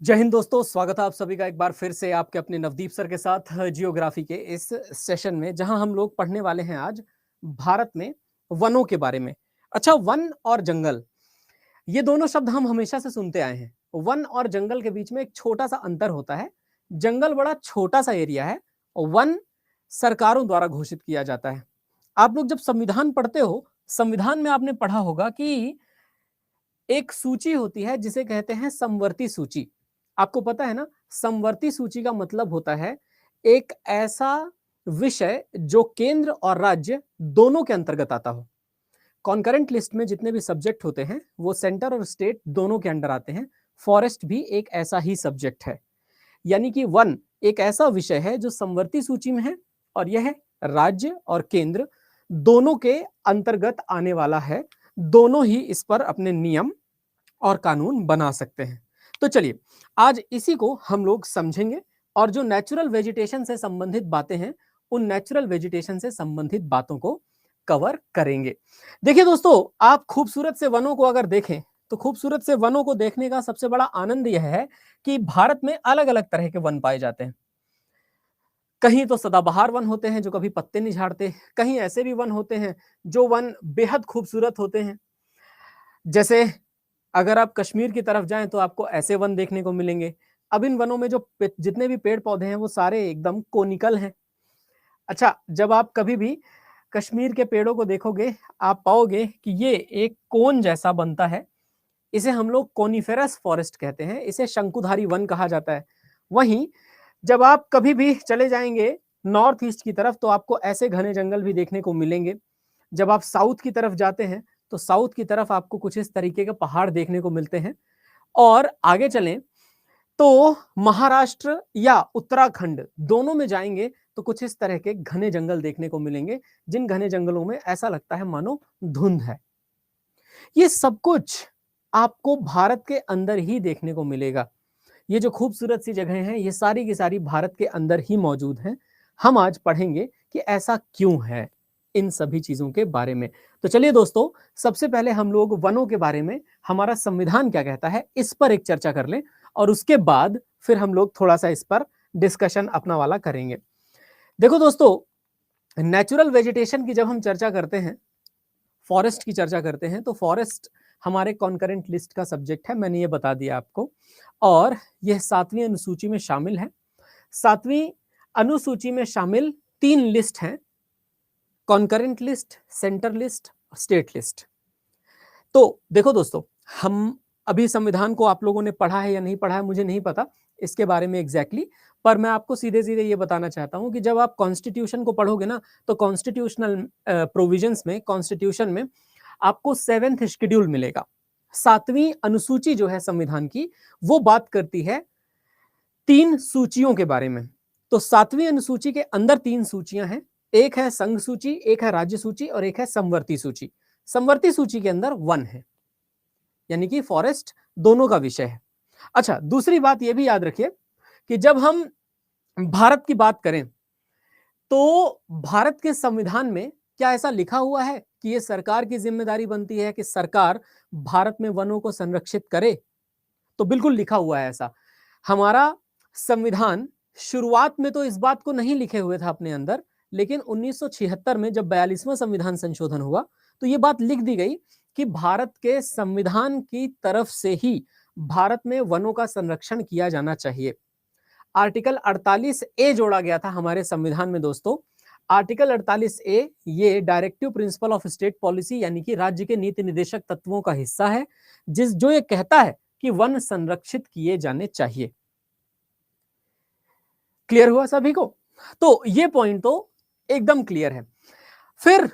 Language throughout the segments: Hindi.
जय हिंद दोस्तों, स्वागत है आप सभी का एक बार फिर से आपके अपने नवदीप सर के साथ जियोग्राफी के इस सेशन में, जहां हम लोग पढ़ने वाले हैं आज भारत में वनों के बारे में। अच्छा, वन और जंगल, ये दोनों शब्द हम हमेशा से सुनते आए हैं। वन और जंगल के बीच में एक छोटा सा अंतर होता है। जंगल बड़ा छोटा सा एरिया है और वन सरकारों द्वारा घोषित किया जाता है। आप लोग जब संविधान पढ़ते हो, संविधान में आपने पढ़ा होगा कि एक सूची होती है जिसे कहते हैं समवर्ती सूची। आपको पता है ना, समवर्ती सूची का मतलब होता है एक ऐसा विषय जो केंद्र और राज्य दोनों के अंतर्गत आता हो। कॉन्करेंट लिस्ट में जितने भी सब्जेक्ट होते हैं वो सेंटर और स्टेट दोनों के अंडर आते हैं। फॉरेस्ट भी एक ऐसा ही सब्जेक्ट है, यानी कि वन एक ऐसा विषय है जो समवर्ती सूची में है और यह राज्य और केंद्र दोनों के अंतर्गत आने वाला है। दोनों ही इस पर अपने नियम और कानून बना सकते हैं। तो चलिए, आज इसी को हम लोग समझेंगे और जो नेचुरल वेजिटेशन से संबंधित बातें हैं, उन नेचुरल वेजिटेशन से संबंधित बातों को कवर करेंगे। देखिए दोस्तों, आप खूबसूरत से वनों को अगर देखें तो खूबसूरत से वनों को देखने का सबसे बड़ा आनंद यह है कि भारत में अलग अलग तरह के वन पाए जाते हैं। कहीं तो सदाबहार वन होते हैं जो कभी पत्ते नहीं झाड़ते, कहीं ऐसे भी वन होते हैं जो वन बेहद खूबसूरत होते हैं। जैसे अगर आप कश्मीर की तरफ जाएं तो आपको ऐसे वन देखने को मिलेंगे। अब इन वनों में जो जितने भी पेड़ पौधे हैं वो सारे एकदम कोनिकल हैं। अच्छा, जब आप कभी भी कश्मीर के पेड़ों को देखोगे, आप पाओगे कि ये एक कोन जैसा बनता है। इसे हम लोग कोनिफेरस फॉरेस्ट कहते हैं, इसे शंकुधारी वन कहा जाता है। वहीं जब आप कभी भी चले जाएंगे नॉर्थ ईस्ट की तरफ तो आपको ऐसे घने जंगल भी देखने को मिलेंगे। जब आप साउथ की तरफ जाते हैं तो साउथ की तरफ आपको कुछ इस तरीके के पहाड़ देखने को मिलते हैं। और आगे चलें तो महाराष्ट्र या उत्तराखंड दोनों में जाएंगे तो कुछ इस तरह के घने जंगल देखने को मिलेंगे, जिन घने जंगलों में ऐसा लगता है मानो धुंध है। ये सब कुछ आपको भारत के अंदर ही देखने को मिलेगा। ये जो खूबसूरत सी जगह हैं, ये सारी की सारी भारत के अंदर ही मौजूद हैं। हम आज पढ़ेंगे कि ऐसा क्यों है, इन सभी चीजों के बारे में। तो चलिए दोस्तों, सबसे पहले हम लोग वनों के बारे में, हमारा संविधान क्या कहता है, इस पर एक चर्चा कर लें और उसके बाद फिर हम लोग थोड़ा सा इस पर डिस्कशन अपना वाला करेंगे। देखो दोस्तों, नेचुरल वेजिटेशन की जब हम चर्चा करते हैं, फॉरेस्ट की चर्चा करते हैं, तो फॉरेस्ट हमारे कॉन्करेंट लिस्ट का सब्जेक्ट है, मैंने ये बता दिया आपको। और यह 7वीं अनुसूची में शामिल है। 7वीं अनुसूची में शामिल 3 लिस्ट हैं, concurrent list, centre list, state list. तो देखो दोस्तों, हम अभी संविधान को आप लोगों ने पढ़ा है या नहीं पढ़ा है मुझे नहीं पता इसके बारे में एग्जैक्टली, पर मैं आपको सीधे सीधे ये बताना चाहता हूं कि जब आप कॉन्स्टिट्यूशन को पढ़ोगे ना, तो कॉन्स्टिट्यूशनल प्रोविजंस में, कॉन्स्टिट्यूशन में आपको 7th शेड्यूल मिलेगा। 7वीं अनुसूची जो है संविधान की, वो बात करती है 3 सूचियों के बारे में। तो 7वीं अनुसूची के अंदर 3 सूचियां हैं, एक है संघ सूची, एक है राज्य सूची और एक है समवर्ती सूची। समवर्ती सूची के अंदर वन है, यानी कि फॉरेस्ट दोनों का विषय है। अच्छा, दूसरी बात यह भी याद रखिए कि जब हम भारत की बात करें तो भारत के संविधान में क्या ऐसा लिखा हुआ है कि यह सरकार की जिम्मेदारी बनती है कि सरकार भारत में वनों को संरक्षित करे? तो बिल्कुल लिखा हुआ है ऐसा। हमारा संविधान शुरुआत में तो इस बात को नहीं लिखे हुए था अपने अंदर, लेकिन 1976 में जब 42वां संविधान संशोधन हुआ तो यह बात लिख दी गई कि भारत के संविधान की तरफ से ही भारत में वनों का संरक्षण किया जाना चाहिए। आर्टिकल 48 ए जोड़ा गया था हमारे संविधान में दोस्तों। आर्टिकल 48 ए ये directive principle of state policy, यानी कि राज्य के नीति निर्देशक तत्वों का हिस्सा है, जो ये कहता है कि वन संरक्षित किए जाने चाहिए। क्लियर हुआ सभी को? तो ये पॉइंट तो एकदम क्लियर है। फिर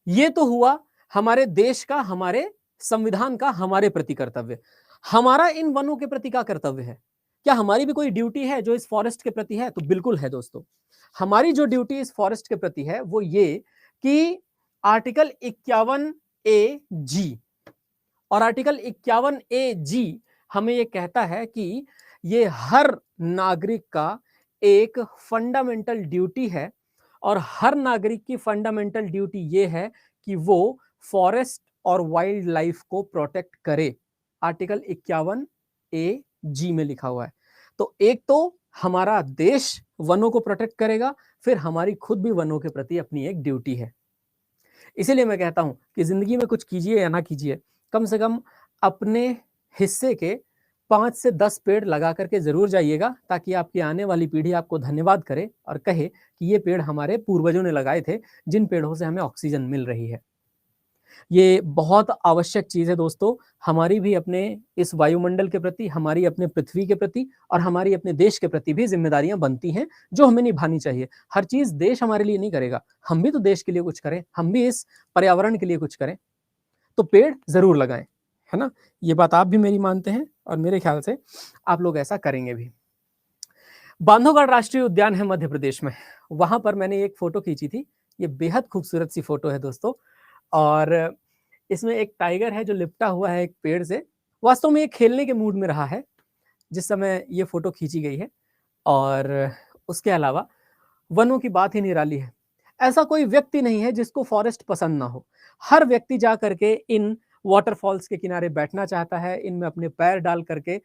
ये तो हुआ हमारे देश का, हमारे संविधान का हमारे प्रति कर्तव्य। हमारा इन वनों के प्रति क्या कर्तव्य है? क्या हमारी भी कोई ड्यूटी है जो इस फॉरेस्ट के प्रति है? तो बिल्कुल है दोस्तों। हमारी जो ड्यूटी इस फॉरेस्ट के प्रति है वो ये कि आर्टिकल 51 ए जी और आर्टिकल 51 ए जी हमें ये कहता है कि ये हर नागरिक का एक फंडामेंटल ड्यूटी है और हर नागरिक की फंडामेंटल ड्यूटी ये है कि वो फॉरेस्ट और वाइल्ड लाइफ को प्रोटेक्ट करे। आर्टिकल 51 ए जी में लिखा हुआ है। तो एक तो हमारा देश वनों को प्रोटेक्ट करेगा, फिर हमारी खुद भी वनों के प्रति अपनी एक ड्यूटी है। इसीलिए मैं कहता हूं कि जिंदगी में कुछ कीजिए या ना कीजिए, कम से कम अपने हिस्से के 5 से 10 पेड़ लगा करके जरूर जाइएगा, ताकि आपकी आने वाली पीढ़ी आपको धन्यवाद करे और कहे कि ये पेड़ हमारे पूर्वजों ने लगाए थे, जिन पेड़ों से हमें ऑक्सीजन मिल रही है। ये बहुत आवश्यक चीज है दोस्तों, हमारी भी अपने इस वायुमंडल के प्रति, हमारी अपने पृथ्वी के प्रति और हमारी अपने देश के प्रति भी जिम्मेदारियां बनती हैं, जो हमें निभानी चाहिए। हर चीज देश हमारे लिए नहीं करेगा, हम भी तो देश के लिए कुछ करें, हम भी इस पर्यावरण के लिए कुछ करें। तो पेड़ जरूर लगाएं, है ना। ये बात आप भी मेरी मानते हैं और मेरे ख्याल से आप लोग ऐसा करेंगे भी। बांधवगढ़ राष्ट्रीय उद्यान है मध्य प्रदेश में, वहां पर मैंने एक फोटो खींची थी। ये बेहद खूबसूरत सी फोटो है दोस्तों, और इसमें एक टाइगर है जो लिपटा हुआ है एक पेड़ से। वास्तव में ये खेलने के मूड में रहा है जिस समय ये फोटो खींची गई है। और उसके अलावा वनों की बात ही निराली है। ऐसा कोई व्यक्ति नहीं है जिसको फॉरेस्ट पसंद ना हो। हर व्यक्ति जा करके इन वाटरफॉल्स के किनारे बैठना चाहता है, इनमें अपने पैर डाल करके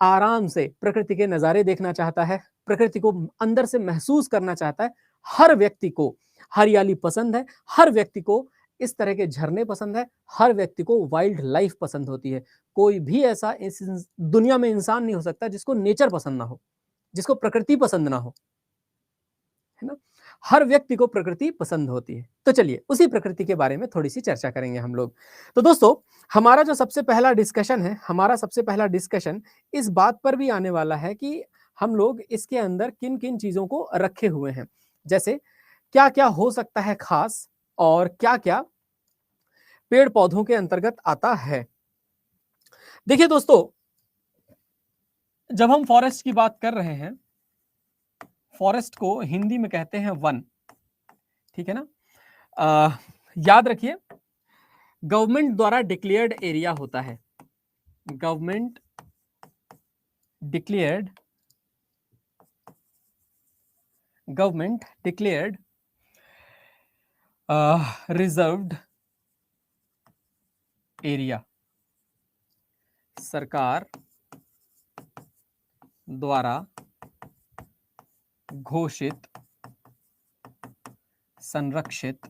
आराम से प्रकृति के नज़ारे देखना चाहता है, प्रकृति को अंदर से महसूस करना चाहता है। हर व्यक्ति को हरियाली पसंद है, हर व्यक्ति को इस तरह के झरने पसंद है, हर व्यक्ति को वाइल्ड लाइफ पसंद होती है। कोई भी ऐसा इस दुनिया में इंसान नहीं हो सकता जिसको नेचर पसंद ना हो, जिसको प्रकृति पसंद ना हो, है ना। हर व्यक्ति को प्रकृति पसंद होती है। तो चलिए उसी प्रकृति के बारे में थोड़ी सी चर्चा करेंगे हम लोग। तो दोस्तों, हमारा जो सबसे पहला डिस्कशन है, हमारा सबसे पहला डिस्कशन इस बात पर भी आने वाला है कि हम लोग इसके अंदर किन किन चीजों को रखे हुए हैं, जैसे क्या क्या हो सकता है खास और क्या क्या पेड़ पौधों के अंतर्गत आता है। देखिए दोस्तों, जब हम फॉरेस्ट की बात कर रहे हैं, फॉरेस्ट को हिंदी में कहते हैं वन, ठीक है ना। याद रखिए, गवर्नमेंट द्वारा डिक्लेयर्ड एरिया होता है, गवर्नमेंट डिक्लेयर्ड रिजर्व्ड एरिया, सरकार द्वारा घोषित संरक्षित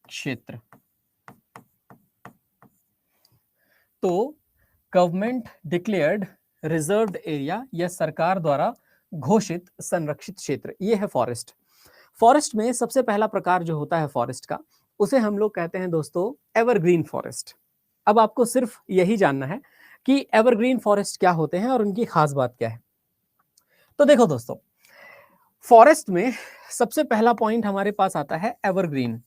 क्षेत्र। तो गवर्नमेंट डिक्लेयर्ड रिजर्व्ड एरिया या सरकार द्वारा घोषित संरक्षित क्षेत्र, ये है फॉरेस्ट। फॉरेस्ट में सबसे पहला प्रकार जो होता है फॉरेस्ट का, उसे हम लोग कहते हैं दोस्तों एवरग्रीन फॉरेस्ट। अब आपको सिर्फ यही जानना है कि एवरग्रीन फॉरेस्ट क्या होते हैं और उनकी खास बात क्या है। तो देखो दोस्तों, फॉरेस्ट में सबसे पहला पॉइंट हमारे पास आता है एवरग्रीन।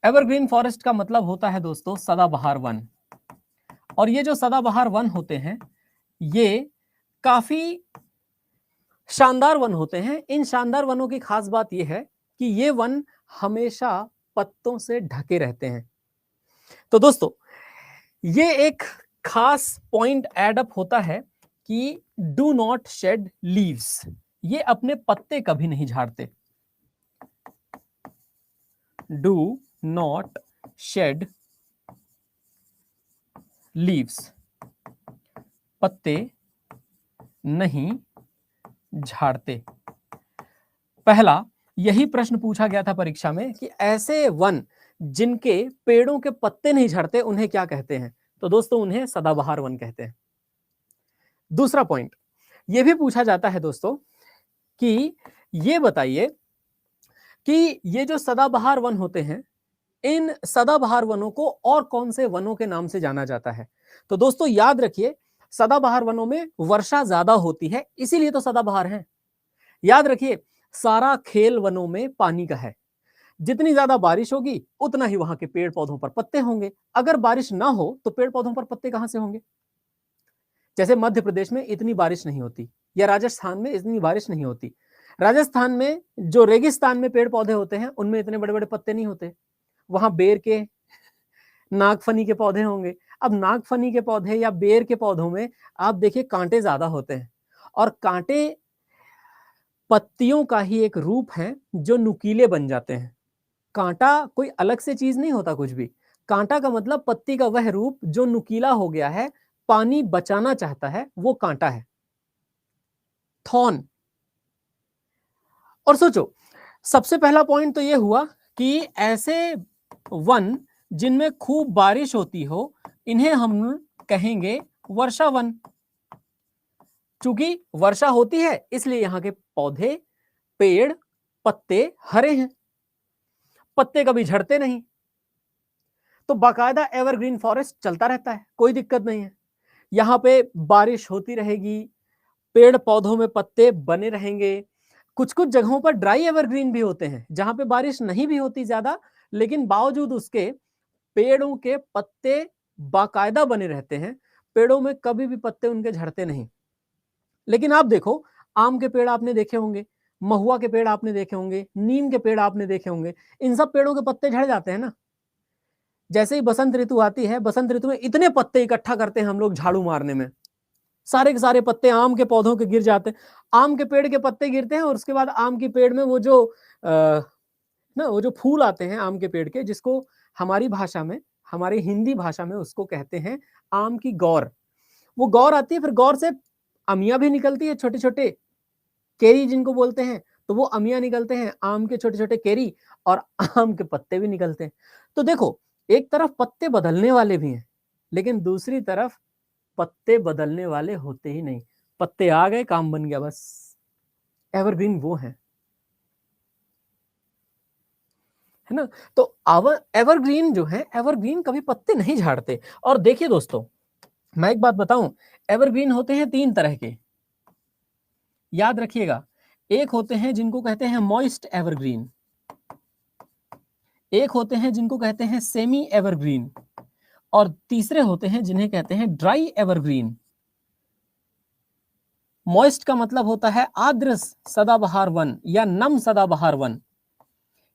एवरग्रीन फॉरेस्ट का मतलब होता है दोस्तों सदाबहार वन। और ये जो सदाबहार वन होते हैं, ये काफी शानदार वन होते हैं। इन शानदार वनों की खास बात यह है कि ये वन हमेशा पत्तों से ढके रहते हैं। तो दोस्तों, ये एक खास पॉइंट एड अप होता है कि डू नॉट शेड लीव्स, ये अपने पत्ते कभी नहीं झाड़ते। डू नॉट शेड लीव्स, पत्ते नहीं झाड़ते। पहला यही प्रश्न पूछा गया था परीक्षा में कि ऐसे वन जिनके पेड़ों के पत्ते नहीं झड़ते उन्हें क्या कहते हैं। तो दोस्तों, उन्हें सदाबहार वन कहते हैं। दूसरा पॉइंट यह भी पूछा जाता है दोस्तों कि ये बताइए कि ये जो सदाबहार वन होते हैं, इन सदाबहार वनों को और कौन से वनों के नाम से जाना जाता है। तो दोस्तों याद रखिए, सदाबहार वनों में वर्षा ज्यादा होती है, इसीलिए तो सदाबहार हैं। याद रखिए, सारा खेल वनों में पानी का है। जितनी ज्यादा बारिश होगी उतना ही वहां के पेड़ पौधों पर पत्ते होंगे। अगर बारिश ना हो तो पेड़ पौधों पर पत्ते कहां से होंगे। जैसे मध्य प्रदेश में इतनी बारिश नहीं होती, या राजस्थान में इतनी बारिश नहीं होती। राजस्थान में जो रेगिस्तान में पेड़ पौधे होते हैं उनमें इतने बड़े बड़े पत्ते नहीं होते, वहां बेर के, नागफनी के पौधे होंगे। अब नागफनी के पौधे या बेर के पौधों में आप देखिए कांटे ज्यादा होते हैं, और कांटे पत्तियों का ही एक रूप है जो नुकीले बन जाते हैं। कांटा कोई अलग से चीज नहीं होता कुछ भी, कांटा का मतलब पत्ती का वह रूप जो नुकीला हो गया है, पानी बचाना चाहता है, वो कांटा है, थॉर्न। और सोचो, सबसे पहला पॉइंट तो ये हुआ कि ऐसे वन जिनमें खूब बारिश होती हो, इन्हें हम कहेंगे वर्षा वन। चूंकि वर्षा होती है इसलिए यहां के पौधे, पेड़, पत्ते हरे हैं, पत्ते कभी झड़ते नहीं, तो बाकायदा एवरग्रीन फॉरेस्ट चलता रहता है, कोई दिक्कत नहीं है। यहां पे बारिश होती रहेगी, पेड़ पौधों में पत्ते बने रहेंगे। कुछ कुछ जगहों पर ड्राई एवरग्रीन भी होते हैं जहां पे बारिश नहीं भी होती ज्यादा, लेकिन बावजूद उसके पेड़ों के पत्ते बाकायदा बने रहते हैं, पेड़ों में कभी भी पत्ते उनके झड़ते नहीं। लेकिन आप देखो, आम के पेड़ आपने देखे होंगे, महुआ के पेड़ आपने देखे होंगे, नीम के पेड़ आपने देखे होंगे, इन सब पेड़ों के पत्ते झड़ जाते हैं ना। जैसे ही बसंत ऋतु आती है, बसंत ऋतु में इतने पत्ते इकट्ठा करते हैं हम लोग झाड़ू मारने में, सारे के सारे पत्ते आम के पौधों के गिर जाते हैं, आम के पेड़ के पत्ते गिरते हैं और उसके बाद आम की पेड़ में वो जो वो जो फूल आते हैं आम के पेड़ के, जिसको हमारी भाषा में, हमारी हिंदी भाषा में उसको कहते हैं आम की गौर। वो गौर आती है, फिर गौर से अमियां भी निकलती है, छोटे छोटे केरी जिनको बोलते हैं, तो वो अमियां निकलते हैं, आम के छोटे छोटे केरी, और आम के पत्ते भी निकलते हैं। तो देखो, एक तरफ पत्ते बदलने वाले भी हैं, लेकिन दूसरी तरफ पत्ते बदलने वाले होते ही नहीं। पत्ते आ गए, काम बन गया, बस। एवरग्रीन वो है ना। तो एवरग्रीन जो है, एवरग्रीन कभी पत्ते नहीं झाड़ते। और देखिए दोस्तों, मैं एक बात बताऊं, एवरग्रीन होते हैं 3 तरह के, याद रखिएगा। एक होते हैं जिनको कहते हैं मॉइस्ट एवरग्रीन, एक होते हैं जिनको कहते हैं सेमी एवरग्रीन, और तीसरे होते हैं जिन्हें कहते हैं ड्राई एवरग्रीन। मॉइस्ट का मतलब होता है आर्द्र सदाबहार वन या नम सदाबहार वन,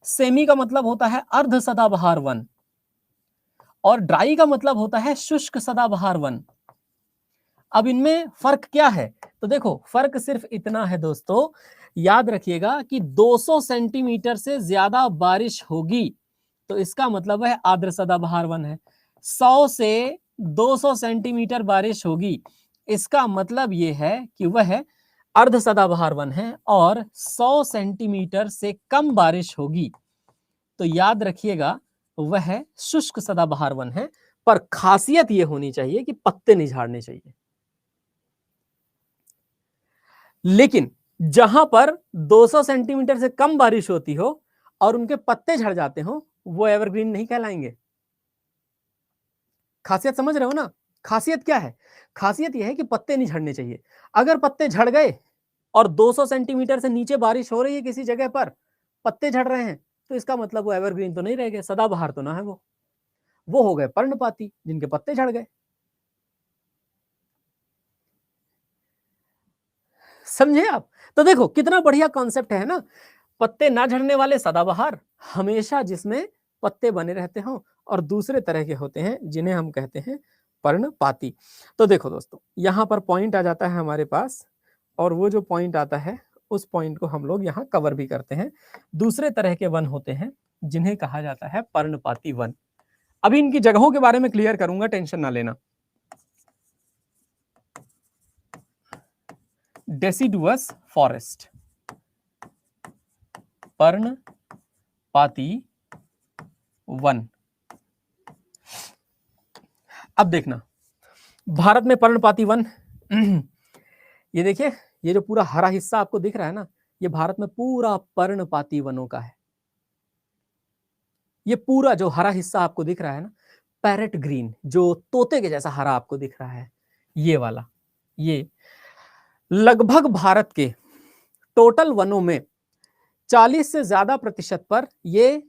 सेमी का मतलब होता है अर्ध सदाबहार वन, और ड्राई का मतलब होता है शुष्क सदाबहार वन। अब इनमें फर्क क्या है? तो देखो, फर्क सिर्फ इतना है दोस्तों, याद रखिएगा कि 200 सेंटीमीटर से ज्यादा बारिश होगी तो इसका मतलब है आर्द्र सदाबहार वन है। 100 से 200 सेंटीमीटर बारिश होगी, इसका मतलब यह है कि वह अर्ध सदाबहार वन है। और 100 सेंटीमीटर से कम बारिश होगी तो याद रखिएगा वह शुष्क सदाबहार वन है। पर खासियत यह होनी चाहिए कि पत्ते नहीं झाड़ने चाहिए। लेकिन जहां पर 200 सेंटीमीटर से कम बारिश होती हो और उनके पत्ते झड़ जाते हो, वो एवरग्रीन नहीं कहलाएंगे। खासियत समझ रहे हो ना? खासियत क्या है? खासियत यह है कि पत्ते नहीं झड़ने चाहिए। अगर पत्ते झड़ गए और 200 सेंटीमीटर से नीचे बारिश हो रही है किसी जगह पर, पत्ते झड़ रहे हैं, तो इसका मतलब वो एवरग्रीन तो नहीं रह गए, सदाबहार तो ना है वो हो गए पर्णपाती जिनके पत्ते झड़ गए। समझे आप? तो देखो कितना बढ़िया कॉन्सेप्ट है ना। पत्ते ना झड़ने वाले सदाबहार, हमेशा जिसमें पत्ते बने रहते हो, और दूसरे तरह के होते हैं जिन्हें हम कहते हैं पर्णपाती। तो देखो दोस्तों, यहां पर पॉइंट आ जाता है हमारे पास, और वो जो पॉइंट आता है उस पॉइंट को हम लोग यहां कवर भी करते हैं। दूसरे तरह के वन होते हैं जिन्हें कहा जाता है पर्णपाती वन। अभी इनकी जगहों के बारे में क्लियर करूंगा, टेंशन ना लेना। डेसिडुअस फॉरेस्ट, पर्णपाती वन। अब देखना, भारत में पर्णपाती वन, ये देखिए, ये जो पूरा हरा हिस्सा आपको दिख रहा है ना, ये भारत में पूरा पर्णपाती वनों का है। ये पूरा जो हरा हिस्सा आपको दिख रहा है ना, पैरेट ग्रीन, जो तोते के जैसा हरा आपको दिख रहा है, ये वाला, ये लगभग भारत के टोटल वनों में 40 से ज्यादा प्रतिशत पर ये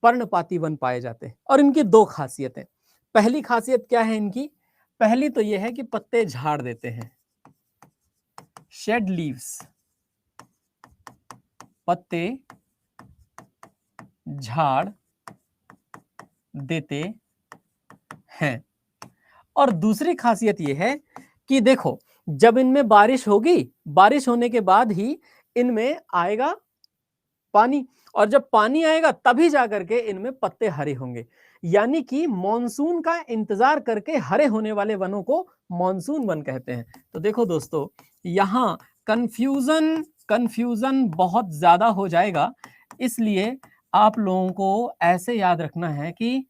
पर्णपाती वन पाए जाते हैं। और इनकी 2 खासियतें। पहली खासियत क्या है इनकी? पहली तो यह है कि पत्ते झाड़ देते हैं, शेड लीव्स, पत्ते झाड़ देते हैं। और दूसरी खासियत यह है कि देखो, जब इनमें बारिश होगी, बारिश होने के बाद ही इनमें आएगा पानी, और जब पानी आएगा तभी जाकर के इनमें पत्ते हरे होंगे। यानी कि मॉनसून का इंतजार करके हरे होने वाले वनों को मॉनसून वन कहते हैं। तो देखो दोस्तों, यहां कंफ्यूजन बहुत ज्यादा हो जाएगा, इसलिए आप लोगों को ऐसे याद रखना है कि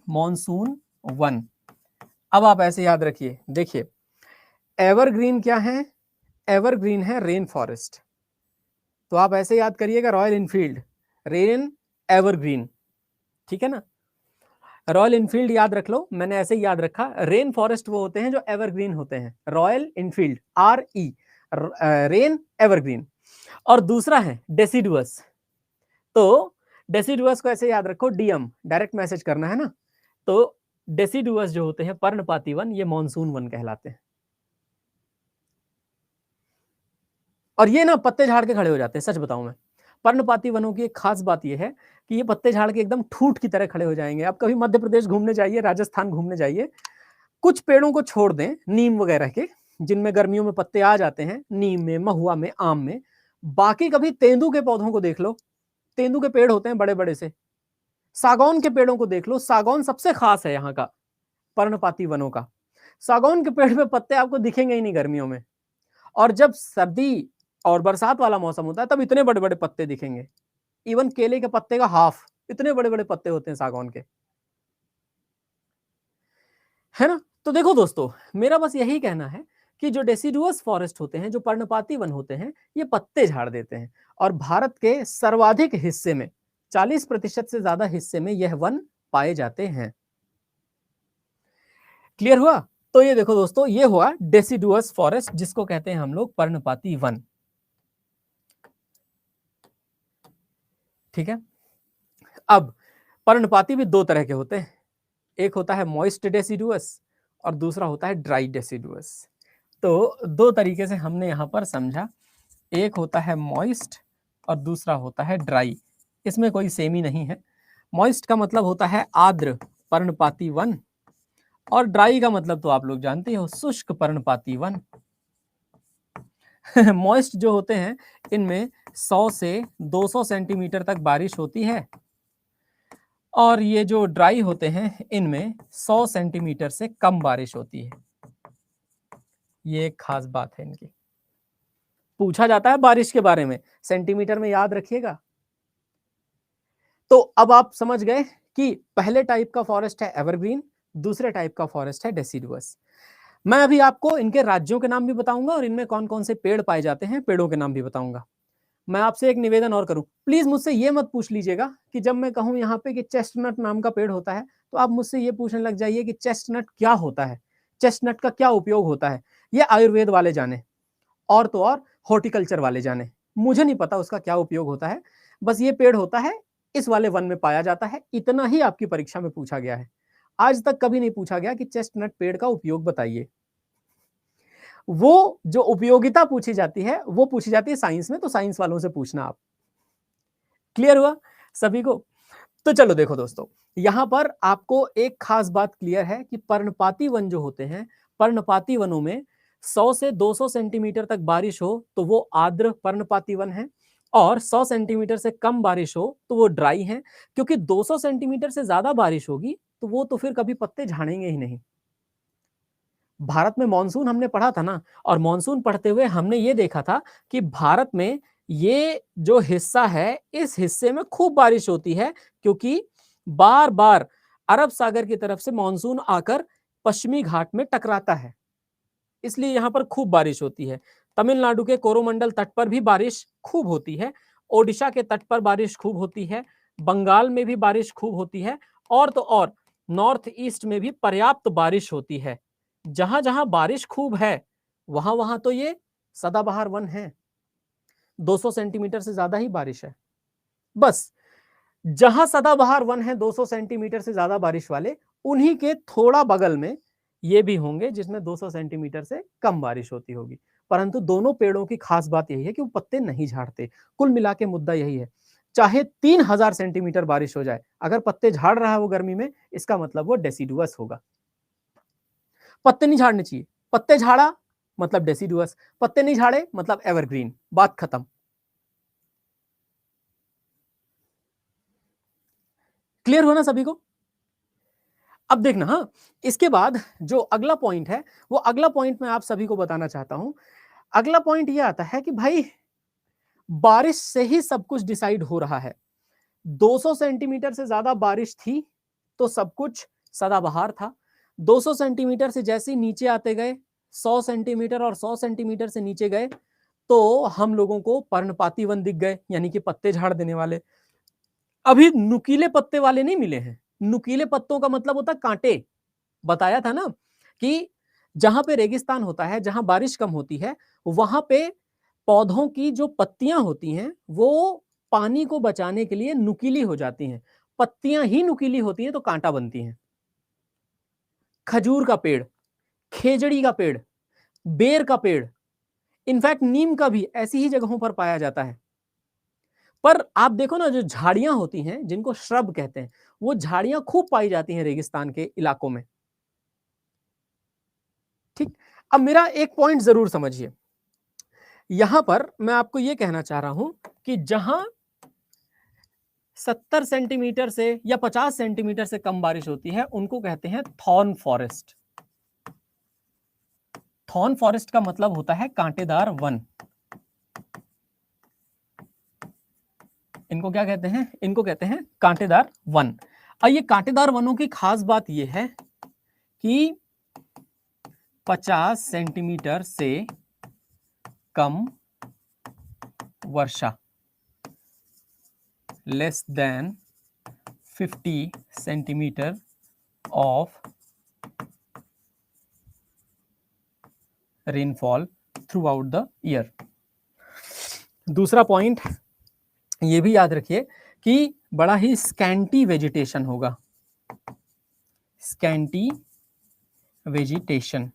मॉनसून वन। अब आप ऐसे याद रखिए, देखिए एवरग्रीन क्या है? एवरग्रीन है रेन फॉरेस्ट। तो आप ऐसे याद करिएगा, रॉयल इनफील्ड रेन एवरग्रीन, ठीक है ना। रॉयल इनफील्ड याद रख लो, मैंने ऐसे ही याद रखा। रेन फॉरेस्ट वो होते हैं जो एवरग्रीन होते हैं, royal Enfield RE rain evergreen. और दूसरा है डेसिडुअस। तो डेसिडुअस को ऐसे याद रखो, DM डायरेक्ट मैसेज करना है ना। तो डेसिडुअस जो होते हैं पर्णपाती वन, ये मॉनसून वन कहलाते हैं। और ये ना पत्ते झाड़ के खड़े हो जाते हैं, सच बताऊं मैं। पर्णपाती वनों की एक खास बात यह है कि ये पत्ते झाड़ के एकदम ठूठ की तरह खड़े हो जाएंगे। आप कभी मध्य प्रदेश घूमने जाइए, राजस्थान घूमने जाइए, कुछ पेड़ों को छोड़ दें, नीम वगैरह के, जिनमें गर्मियों में पत्ते आ जाते हैं, नीम में, महुआ में, आम में। बाकी कभी तेंदू के पौधों को देख लो, तेंदू के पेड़ होते हैं बड़े बड़े से। सागौन के पेड़ों को देख लो, सागौन सबसे खास है यहाँ का पर्णपाती वनों का। सागौन के पेड़ पे पत्ते आपको दिखेंगे ही नहीं गर्मियों में, और जब सर्दी और बरसात वाला मौसम होता है तब इतने बड़े बड़े पत्ते दिखेंगे। इवन केले के पत्ते का हाफ, इतने बड़े बड़े पत्ते होते हैं सागौन के, है ना। तो देखो दोस्तों, मेरा बस यही कहना है कि जो डेसिडुअस फॉरेस्ट होते हैं, जो पर्णपाती वन होते हैं, ये पत्ते झाड़ देते हैं। और भारत के सर्वाधिक हिस्से में, 40% से ज्यादा हिस्से में यह वन पाए जाते हैं। क्लियर हुआ? तो ये देखो दोस्तों, ये हुआ डेसिडुअस फॉरेस्ट, जिसको कहते हैं हम लोग पर्णपाती वन, ठीक है। अब पर्णपाती भी दो तरह के होते हैं, एक होता है मॉइस्ट डेसिडुअस और दूसरा होता है ड्राई डेसिडुअस। तो दो तरीके से हमने यहां पर समझा, एक होता है मॉइस्ट और दूसरा होता है ड्राई। इसमें कोई सेमी नहीं है। मॉइस्ट का मतलब होता है आर्द्र पर्णपाती वन, और ड्राई का मतलब तो आप लोग जानते हो, शुष्क पर्णपाती वन। मॉइस्ट जो होते हैं, इनमें 100 से 200 सेंटीमीटर तक बारिश होती है, और ये जो ड्राई होते हैं, इनमें 100 सेंटीमीटर से कम बारिश होती है। ये एक खास बात है इनकी। पूछा जाता है बारिश के बारे में, सेंटीमीटर में याद रखिएगा। तो अब आप समझ गए कि पहले टाइप का फॉरेस्ट है एवरग्रीन, दूसरे टाइप का फॉरेस्ट है डेसिडुअस। मैं अभी आपको इनके राज्यों के नाम भी बताऊंगा और इनमें कौन कौन से पेड़ पाए जाते हैं, पेड़ों के नाम भी बताऊंगा। मैं आपसे एक निवेदन और करूं, प्लीज मुझसे ये मत पूछ लीजिएगा कि जब मैं कहूं यहाँ पे कि चेस्टनट नाम का पेड़ होता है, तो आप मुझसे ये पूछने लग जाइए कि चेस्टनट क्या होता है, चेस्टनट का क्या उपयोग होता है। ये आयुर्वेद वाले जाने, और तो और हॉर्टिकल्चर वाले जाने, मुझे नहीं पता उसका क्या उपयोग होता है। बस ये पेड़ होता है, इस वाले वन में पाया जाता है, इतना ही आपकी परीक्षा में पूछा गया है। आज तक कभी नहीं पूछा गया कि चेस्टनट पेड़ का उपयोग बताइए। वो जो उपयोगिता पूछी जाती है वो पूछी जाती है साइंस में, तो साइंस वालों से पूछना आप। क्लियर हुआ सभी को? तो चलो देखो दोस्तों, यहां पर आपको एक खास बात क्लियर है कि पर्णपाती वन जो होते हैं, पर्णपाती वनों में 100 से 200 सेंटीमीटर तक बारिश हो तो वो आर्द्र पर्णपाती वन है, और 100 सेंटीमीटर से कम बारिश हो तो वो ड्राई है। क्योंकि 200 सेंटीमीटर से ज्यादा बारिश होगी तो वो तो फिर कभी पत्ते झाड़ेंगे ही नहीं। भारत में मॉनसून हमने पढ़ा था ना, और मॉनसून पढ़ते हुए हमने ये देखा था कि भारत में ये जो हिस्सा है, इस हिस्से में खूब बारिश होती है, क्योंकि बार बार अरब सागर की तरफ से मॉनसून आकर पश्चिमी घाट में टकराता है, इसलिए यहां पर खूब बारिश होती है। तमिलनाडु के कोरोमंडल तट पर भी बारिश खूब होती है, ओडिशा के तट पर बारिश खूब होती है, बंगाल में भी बारिश खूब होती है, और तो और नॉर्थ ईस्ट में भी पर्याप्त बारिश होती है। जहां जहां बारिश खूब है, वहां वहां तो ये सदाबहार वन है, 200 सेंटीमीटर से ज्यादा ही बारिश है। बस जहां सदाबहार वन है 200 सेंटीमीटर से ज्यादा बारिश वाले, उन्हीं के थोड़ा बगल में ये भी होंगे जिसमें 200 सेंटीमीटर से कम बारिश होती होगी। परंतु दोनों पेड़ों की खास बात यही है कि वो पत्ते नहीं झाड़ते। कुल मिला के मुद्दा यही है, चाहे 3000 सेंटीमीटर बारिश हो जाए, अगर पत्ते झाड़ रहा है वो गर्मी में, इसका मतलब वो डेसिडुअस होगा। पत्ते नहीं झाड़ने चाहिए, पत्ते झाड़ा मतलब डेसिडुअस, पत्ते नहीं झाड़े मतलब एवरग्रीन, बात खत्म। क्लियर हो ना सभी को? अब देखना, हाँ, इसके बाद जो अगला पॉइंट है, वो अगला पॉइंट मैं आप सभी को बताना चाहता हूं। अगला पॉइंट ये आता है कि भाई बारिश से ही सब कुछ डिसाइड हो रहा है। 200 सेंटीमीटर से ज्यादा बारिश थी तो सब कुछ सदाबहार था। 200 सेंटीमीटर से जैसे ही नीचे आते गए, 100 सेंटीमीटर और 100 सेंटीमीटर से नीचे गए तो हम लोगों को पर्णपाती वन दिख गए, यानी कि पत्ते झाड़ देने वाले। अभी नुकीले पत्ते वाले नहीं मिले हैं। नुकीले पत्तों का मतलब होता कांटे। बताया था ना कि जहां पे रेगिस्तान होता है, जहां बारिश कम होती है, वहां पे पौधों की जो पत्तियां होती हैं वो पानी को बचाने के लिए नुकीली हो जाती हैं। पत्तियां ही नुकीली होती हैं तो कांटा बनती हैं। खजूर का पेड़, खेजड़ी का पेड़, बेर का पेड़, इनफैक्ट नीम का भी ऐसी ही जगहों पर पाया जाता है। पर आप देखो ना, जो झाड़ियां होती हैं जिनको श्रब कहते हैं, वो झाड़ियां खूब पाई जाती हैं रेगिस्तान के इलाकों में। ठीक, अब मेरा एक पॉइंट जरूर समझिए। यहां पर मैं आपको यह कहना चाह रहा हूं कि जहां 70 सेंटीमीटर से या 50 सेंटीमीटर से कम बारिश होती है उनको कहते हैं थॉर्न फॉरेस्ट। थॉर्न फॉरेस्ट का मतलब होता है कांटेदार वन। इनको क्या कहते हैं? इनको कहते हैं कांटेदार वन। और ये कांटेदार वनों की खास बात यह है कि 50 सेंटीमीटर से कम वर्षा, less than 50 centimetre of rainfall throughout the year. दूसरा पॉइंट ये भी याद रखिए कि बड़ा ही स्कैंटी वेजिटेशन होगा। स्कैंटी वेजिटेशन,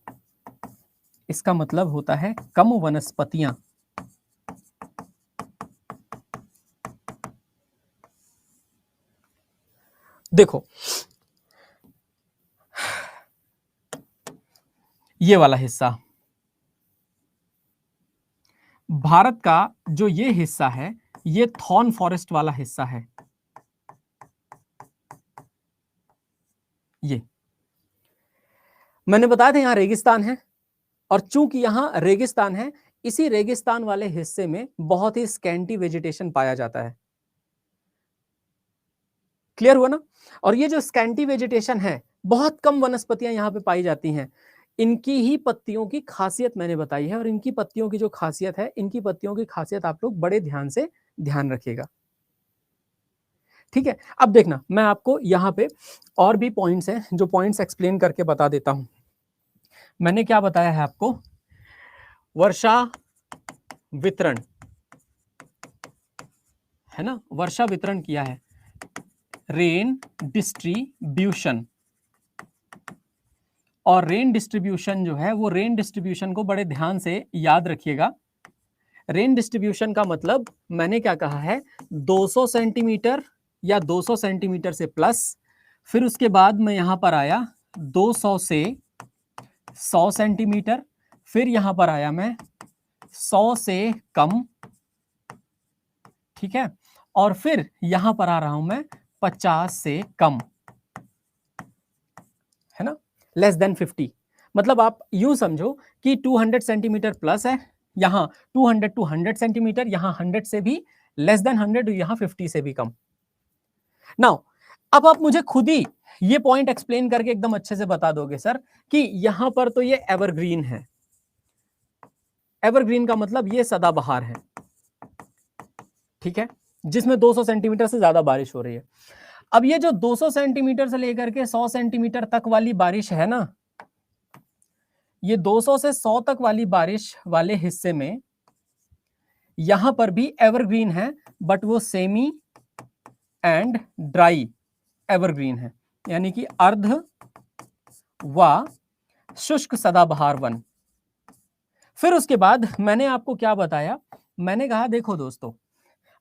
इसका मतलब होता है कम वनस्पतियां। देखो ये वाला हिस्सा, भारत का जो ये हिस्सा है, ये थॉर्न फॉरेस्ट वाला हिस्सा है। ये मैंने बताया था यहां रेगिस्तान है, और चूंकि यहां रेगिस्तान है, इसी रेगिस्तान वाले हिस्से में बहुत ही स्कैंटी वेजिटेशन पाया जाता है। क्लियर हुआ ना? और ये जो स्कैंटी वेजिटेशन है, बहुत कम वनस्पतियां यहां पे पाई जाती हैं। इनकी ही पत्तियों की खासियत मैंने बताई है, और इनकी पत्तियों की जो खासियत है, इनकी पत्तियों की खासियत आप लोग बड़े ध्यान से ध्यान रखिएगा। ठीक है, अब देखना, मैं आपको यहां पे और भी पॉइंट्स हैं, जो पॉइंट्स एक्सप्लेन करके बता देता हूं। मैंने क्या बताया है आपको? वर्षा वितरण, है ना, वर्षा वितरण किया है, रेन डिस्ट्रीब्यूशन। और रेन डिस्ट्रीब्यूशन जो है, वो रेन डिस्ट्रीब्यूशन को बड़े ध्यान से याद रखिएगा। रेन डिस्ट्रीब्यूशन का मतलब मैंने क्या कहा है? 200 सेंटीमीटर या 200 सेंटीमीटर से प्लस, फिर उसके बाद मैं यहां पर आया 200 से 100 सेंटीमीटर, फिर यहां पर आया मैं 100 से कम, ठीक है, और फिर यहां पर आ रहा हूं मैं 50 से कम, है ना, लेस देन 50। मतलब आप यूं समझो कि 200 सेंटीमीटर प्लस है, यहां 200 टू 100 सेंटीमीटर, यहां 100 से भी लेस देन 100, यहां 50 से भी कम। नाउ अब आप मुझे खुद ही ये पॉइंट एक्सप्लेन करके एकदम अच्छे से बता दोगे सर कि यहां पर तो ये एवरग्रीन है। एवरग्रीन का मतलब ये सदाबहार है, ठीक है, जिसमें 200 सेंटीमीटर से ज्यादा बारिश हो रही है। अब ये जो 200 सेंटीमीटर से लेकर के 100 सेंटीमीटर तक वाली बारिश है ना, ये 200 से 100 तक वाली बारिश वाले हिस्से में यहां पर भी एवरग्रीन है, बट वो सेमी एंड ड्राई एवरग्रीन है, यानी कि अर्ध व शुष्क सदाबहार वन। फिर उसके बाद मैंने आपको क्या बताया? मैंने कहा देखो दोस्तों,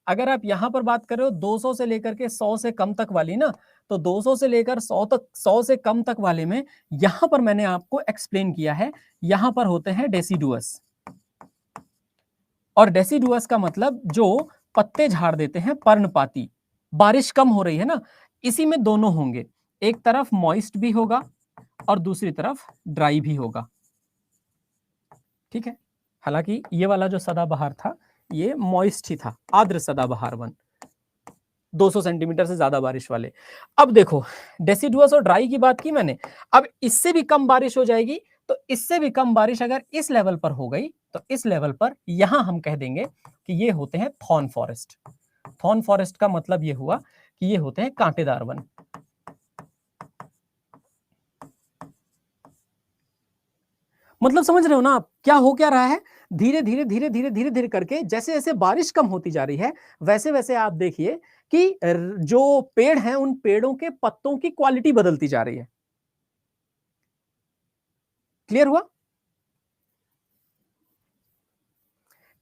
अगर आप यहां पर बात कर रहे हो 200 से लेकर के 100 से कम तक वाली ना, तो 200 से लेकर 100 तक, 100 से कम तक वाले में यहां पर मैंने आपको एक्सप्लेन किया है, यहां पर होते हैं डेसिडुअस। और डेसिडुअस का मतलब जो पत्ते झाड़ देते हैं, पर्णपाती। बारिश कम हो रही है ना, इसी में दोनों होंगे, एक तरफ मॉइस्ट भी होगा और दूसरी तरफ ड्राई भी होगा, ठीक है। हालांकि ये वाला जो सदाबहार था ये मॉइस्ट ही था, आर्द्र सदाबहार वन, 200 सेंटीमीटर से ज्यादा बारिश वाले। अब देखो डेसिडुअस और ड्राई की बात की मैंने, अब इससे भी कम बारिश हो जाएगी, तो इससे भी कम बारिश अगर इस लेवल पर हो गई तो इस लेवल पर यहां हम कह देंगे कि ये होते हैं थॉर्न फॉरेस्ट। थॉर्न फॉरेस्ट का मतलब ये हुआ कि ये होते हैं कांटेदार वन। मतलब समझ रहे हो ना आप क्या हो क्या रहा है, धीरे धीरे धीरे धीरे धीरे धीरे करके जैसे जैसे बारिश कम होती जा रही है वैसे वैसे आप देखिए कि जो पेड़ हैं उन पेड़ों के पत्तों की क्वालिटी बदलती जा रही है। क्लियर हुआ?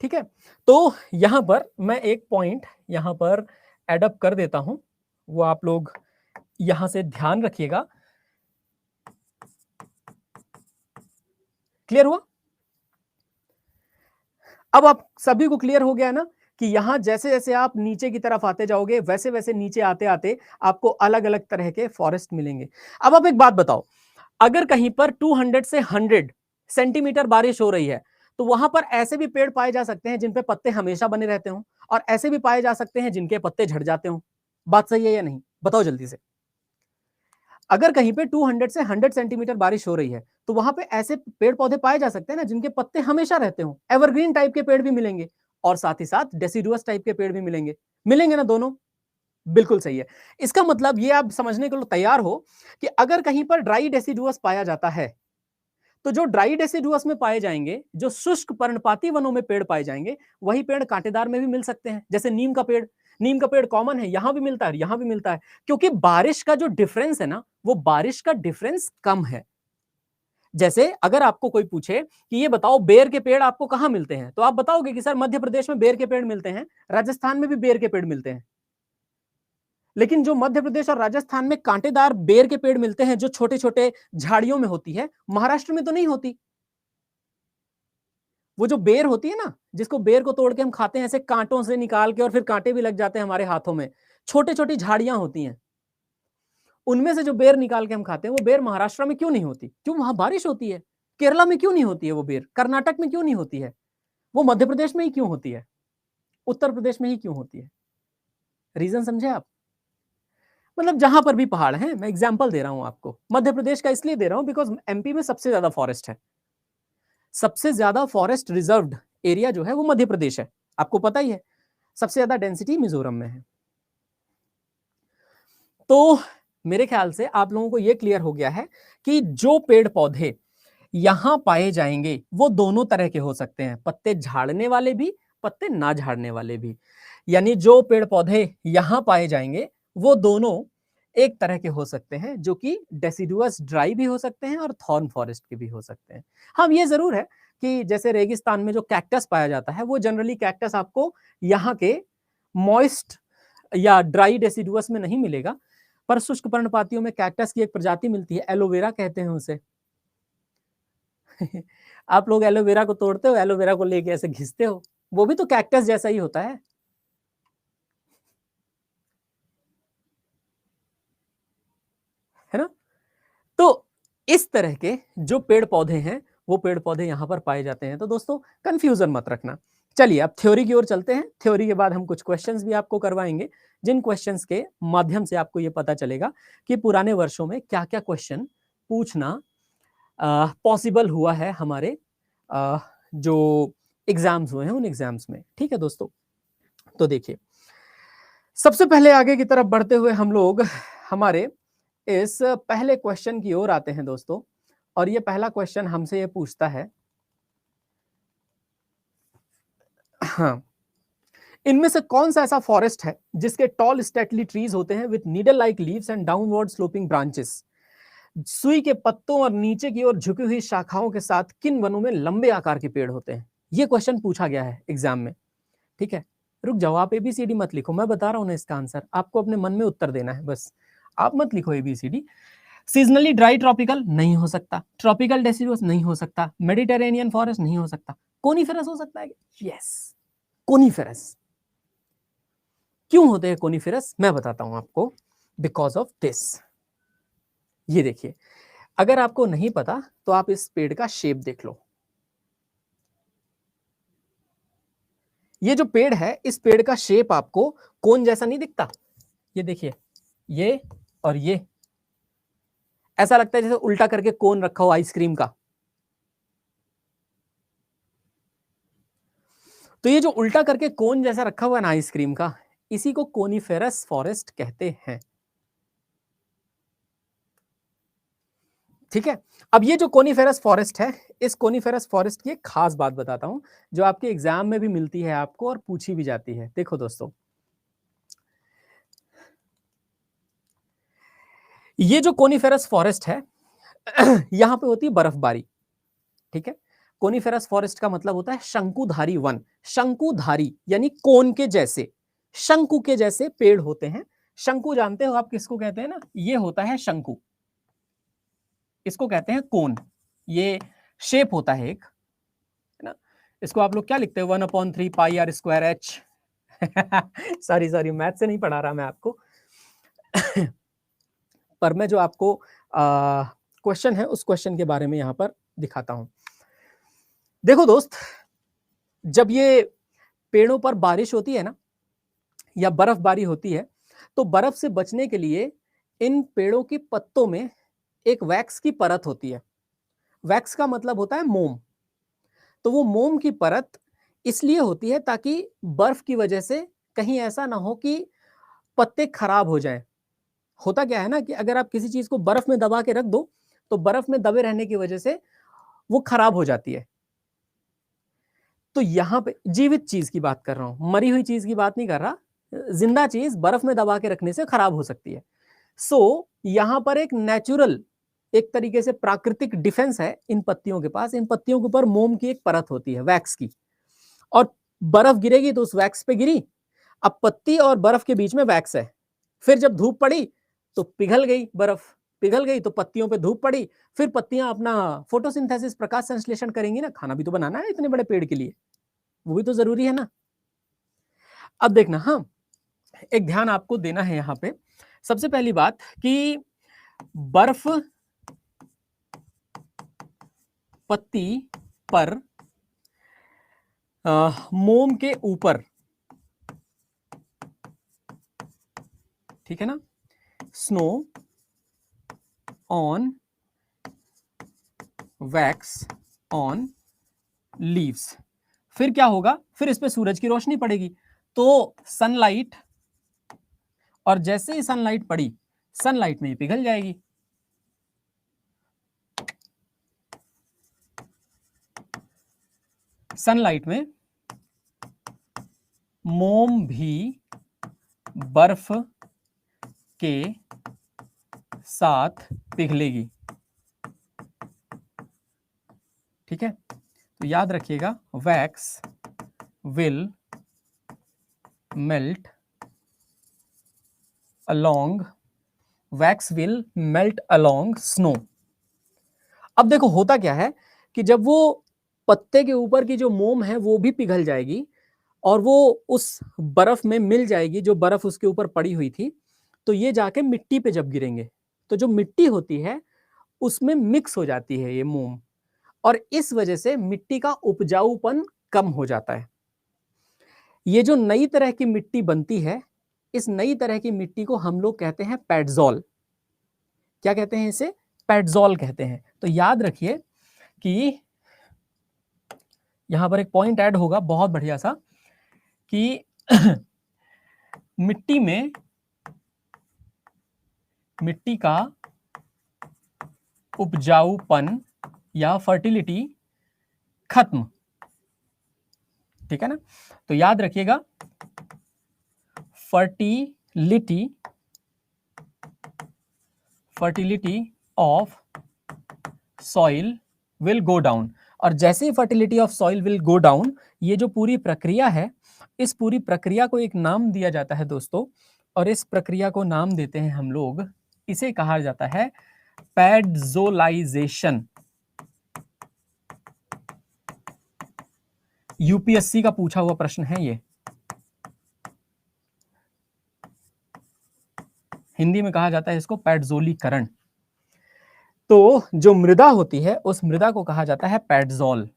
ठीक है, तो यहां पर मैं एक पॉइंट यहां पर एडअप कर देता हूं, वो आप लोग यहां से ध्यान रखिएगा। क्लियर हुआ? अब आप सभी को क्लियर हो गया ना कि यहां जैसे जैसे आप नीचे की तरफ आते जाओगे वैसे वैसे नीचे आते आते आपको अलग अलग तरह के फॉरेस्ट मिलेंगे। अब आप एक बात बताओ, अगर कहीं पर 200 से 100 सेंटीमीटर बारिश हो रही है तो वहां पर ऐसे भी पेड़ पाए जा सकते हैं जिन पे पत्ते हमेशा बने रहते हो और ऐसे भी पाए जा सकते हैं जिनके पत्ते झड़ जाते हो। बात सही है या नहीं, बताओ जल्दी से। अगर कहीं पे 200 से 100 सेंटीमीटर बारिश हो रही है तो वहां पे ऐसे पेड़ पौधे पाए जा सकते हैं ना जिनके पत्ते हमेशा रहते हो, एवरग्रीन टाइप के पेड़ भी मिलेंगे और साथ ही साथ डेसिडुअस टाइप के पेड़ भी मिलेंगे। मिलेंगे ना दोनों? बिल्कुल सही है। इसका मतलब ये आप समझने के लिए तैयार हो कि अगर कहीं पर ड्राई डेसिडुअस पाया जाता है तो जो ड्राई डेसिडुअस में पाए जाएंगे, जो शुष्क पर्णपाती वनों में पेड़ पाए जाएंगे, वही पेड़ कांटेदार में भी मिल सकते हैं। जैसे नीम का पेड़, नीम का पेड़ कॉमन है, यहां भी मिलता है, यहां भी मिलता है, क्योंकि बारिश का जो डिफरेंस है ना, वो बारिश का डिफरेंस कम है। जैसे अगर आपको कोई पूछे कि ये बताओ बेर के पेड़ आपको कहां मिलते हैं, तो आप बताओगे कि सर मध्य प्रदेश में बेर के पेड़ मिलते हैं, राजस्थान में भी बेर के पेड़ मिलते हैं। लेकिन जो मध्य प्रदेश और राजस्थान में कांटेदार बेर के पेड़ मिलते हैं जो छोटे छोटे झाड़ियों में होती है, महाराष्ट्र में तो नहीं होती। वो जो बेर होती है ना, जिसको बेर को तोड़ के हम खाते हैं ऐसे कांटों से निकाल के और फिर कांटे भी लग जाते हैं हमारे हाथों में, छोटी छोटी झाड़ियां होती हैं, उनमें से जो बेर निकाल के हम खाते हैं वो बेर महाराष्ट्र में क्यों नहीं होती? क्यों? वहां बारिश होती है। केरला में क्यों नहीं होती है वो बेर? कर्नाटक में क्यों नहीं होती है? वो मध्य प्रदेश में ही क्यों होती है? उत्तर प्रदेश में ही क्यों होती है? रीजन समझे आप? मतलब जहां पर भी पहाड़ हैं, मैं एग्जाम्पल दे रहा हूं आपको, मध्य प्रदेश का इसलिए दे रहा हूं बिकॉज एमपी में सबसे ज्यादा फॉरेस्ट है, सबसे ज्यादा फॉरेस्ट रिजर्व्ड एरिया जो है वो मध्य प्रदेश है, आपको पता ही है। सबसे ज्यादा डेंसिटी मिजोरम में है। तो मेरे ख्याल से आप लोगों को यह क्लियर हो गया है कि जो पेड़ पौधे यहां पाए जाएंगे वो दोनों तरह के हो सकते हैं, पत्ते झाड़ने वाले भी, पत्ते ना झाड़ने वाले भी। यानी जो पेड़ पौधे यहां पाए जाएंगे वो दोनों एक तरह के हो सकते हैं, जो कि डेसिडुअस ड्राई भी हो सकते हैं और थॉर्न फॉरेस्ट के भी हो सकते हैं। हाँ, ये जरूर है कि जैसे रेगिस्तान में जो कैक्टस पाया जाता है वो जनरली कैक्टस आपको यहाँ के मॉइस्ट या ड्राई डेसिडुअस में नहीं मिलेगा, पर शुष्क पर्णपातियों में कैक्टस की एक प्रजाति मिलती है, एलोवेरा कहते हैं उसे। आप लोग एलोवेरा को तोड़ते हो, एलोवेरा को लेके ऐसे घिसते हो, वो भी तो कैक्टस जैसा ही होता है ना? तो इस तरह के जो पेड़ पौधे हैं वो पेड़ पौधे यहां पर पाए जाते हैं। तो दोस्तों कंफ्यूजन मत रखना। चलिए अब थ्योरी की ओर चलते हैं। थ्योरी के बाद हम कुछ क्वेश्चंस भी आपको करवाएंगे, जिन क्वेश्चंस के माध्यम से आपको ये पता चलेगा कि पुराने वर्षों में क्या क्या क्वेश्चन पूछना पॉसिबल हुआ है हमारे जो एग्जाम्स हुए हैं उन एग्जाम्स में। ठीक है दोस्तों, तो देखिए सबसे पहले आगे की तरफ बढ़ते हुए हम लोग हमारे इस पहले क्वेश्चन की ओर आते हैं दोस्तों, और ये पहला क्वेश्चन हमसे ये पूछता है, हाँ, इनमें से कौन सा ऐसा फॉरेस्ट है जिसके टॉल स्टेटली ट्रीज होते हैं with needle like leaves and downward sloping branches, सुई के पत्तों और नीचे की ओर झुकी हुई शाखाओं के साथ किन वनों में लंबे आकार के पेड़ होते हैं? ये क्वेश्चन पूछा गया है एग्जाम में। ठीक है, रुक जाओ, आप एबीसीडी मत लिखो, मैं बता रहा हूं ना इसका आंसर, आपको अपने मन में उत्तर देना है बस, आप मत लिखो एबीसीडी। सीजनली ड्राई ट्रॉपिकल नहीं हो सकता, ट्रॉपिकल डेसिडुअस नहीं हो सकता, मेडिटेरेनियन फॉरेस्ट नहीं हो सकता, कोनीफेरस हो सकता है? Yes, coniferous. क्यों होते हैं कोनिफेरस, मैं बताता हूं आपको। बिकॉज ऑफ दिस, ये देखिए, अगर आपको नहीं पता तो आप इस पेड़ का शेप देख लो। ये जो पेड़ है, इस पेड़ का शेप आपको कोन जैसा नहीं दिखता? ये देखिए, ये और ये ऐसा लगता है जैसे उल्टा करके कोन रखा हो आइसक्रीम का। तो ये जो उल्टा करके कोन जैसा रखा हुआ है ना आइसक्रीम का, इसी को कोनिफेरस फॉरेस्ट कहते हैं। ठीक है, अब ये जो कोनिफेरस फॉरेस्ट है, इस कोनिफेरस फॉरेस्ट की एक खास बात बताता हूं जो आपके एग्जाम में भी मिलती है आपको और पूछी भी जाती है। देखो दोस्तों, ये जो कोनिफेरस फॉरेस्ट है यहां पे होती है बर्फबारी। ठीक है, कोनिफेरस फॉरेस्ट का मतलब होता है शंकुधारी वन। शंकुधारी यानी कोन के जैसे, शंकु के जैसे पेड़ होते हैं। शंकु जानते हो आप किसको कहते हैं ना, ये होता है शंकु, इसको कहते हैं कोन। ये शेप होता है एक, है ना। इसको आप लोग क्या लिखते हैं, 1/3 pi r square h. Sorry sorry, math से नहीं पढ़ा रहा मैं आपको। पर मैं जो आपको क्वेश्चन है उस क्वेश्चन के बारे में यहां पर दिखाता हूं। देखो दोस्त, जब ये पेड़ों पर बारिश होती है ना, या बर्फबारी होती है, तो बर्फ से बचने के लिए इन पेड़ों की पत्तों में एक वैक्स की परत होती है। वैक्स का मतलब होता है मोम। तो वो मोम की परत इसलिए होती है ताकि बर्फ की वजह से कहीं ऐसा ना हो कि पत्ते खराब हो जाएं। होता क्या है ना कि अगर आप किसी चीज को बर्फ में दबा के रख दो, तो बर्फ में दबे रहने की वजह से वो खराब हो जाती है। तो यहां पे जीवित चीज की बात कर रहा हूं, मरी हुई चीज की बात नहीं कर रहा। जिंदा चीज बर्फ में दबा के रखने से खराब हो सकती है। सो यहां पर एक नेचुरल, एक तरीके से प्राकृतिक डिफेंस है इन पत्तियों के पास। इन पत्तियों के ऊपर मोम की एक परत होती है, वैक्स की, और बर्फ गिरेगी तो उस वैक्स पे गिरी। अब पत्ती और बर्फ के बीच में वैक्स है, फिर जब धूप पड़ी तो पिघल गई बर्फ, पिघल गई तो पत्तियों पे धूप पड़ी, फिर पत्तियां अपना फोटोसिंथेसिस, प्रकाश संश्लेषण करेंगी ना, खाना भी तो बनाना है इतने बड़े पेड़ के लिए, वो भी तो जरूरी है ना। अब देखना, हाँ, एक ध्यान आपको देना है यहां पे। सबसे पहली बात कि बर्फ पत्ती पर मोम के ऊपर, ठीक है ना, snow on wax on leaves. फिर क्या होगा, फिर इस पे सूरज की रोशनी पड़ेगी, तो सनलाइट, और जैसे ही सनलाइट पड़ी, सनलाइट में ही पिघल जाएगी। सनलाइट में मोम भी बर्फ के साथ पिघलेगी। ठीक है, तो याद रखिएगा, wax will melt along, wax will melt along snow. अब देखो होता क्या है कि जब वो पत्ते के ऊपर की जो मोम है वो भी पिघल जाएगी और वो उस बर्फ में मिल जाएगी, जो बर्फ उसके ऊपर पड़ी हुई थी, तो ये जाके मिट्टी पे जब गिरेंगे तो जो मिट्टी होती है उसमें मिक्स हो जाती है ये मोम, और इस वजह से मिट्टी का उपजाऊपन कम हो जाता है। ये जो नई तरह की मिट्टी बनती है, इस नई तरह की मिट्टी को हम लोग कहते हैं पेडजोल। क्या कहते हैं इसे, पेडजोल कहते हैं। तो याद रखिए कि यहां पर एक पॉइंट ऐड होगा बहुत बढ़िया सा, कि मिट्टी में, मिट्टी का उपजाऊपन या फर्टिलिटी खत्म। ठीक है ना, तो याद रखिएगा, fertility, fertility of soil will go down. और जैसे ही fertility of soil will go down, ये जो पूरी प्रक्रिया है, इस पूरी प्रक्रिया को एक नाम दिया जाता है दोस्तों, और इस प्रक्रिया को नाम देते हैं हम लोग, इसे कहा जाता है पैडजोलाइजेशन। यूपीएससी का पूछा हुआ प्रश्न है ये। हिंदी में कहा जाता है इसको पैडजोलीकरण। तो जो मृदा होती है उस मृदा को कहा जाता है पैडजोल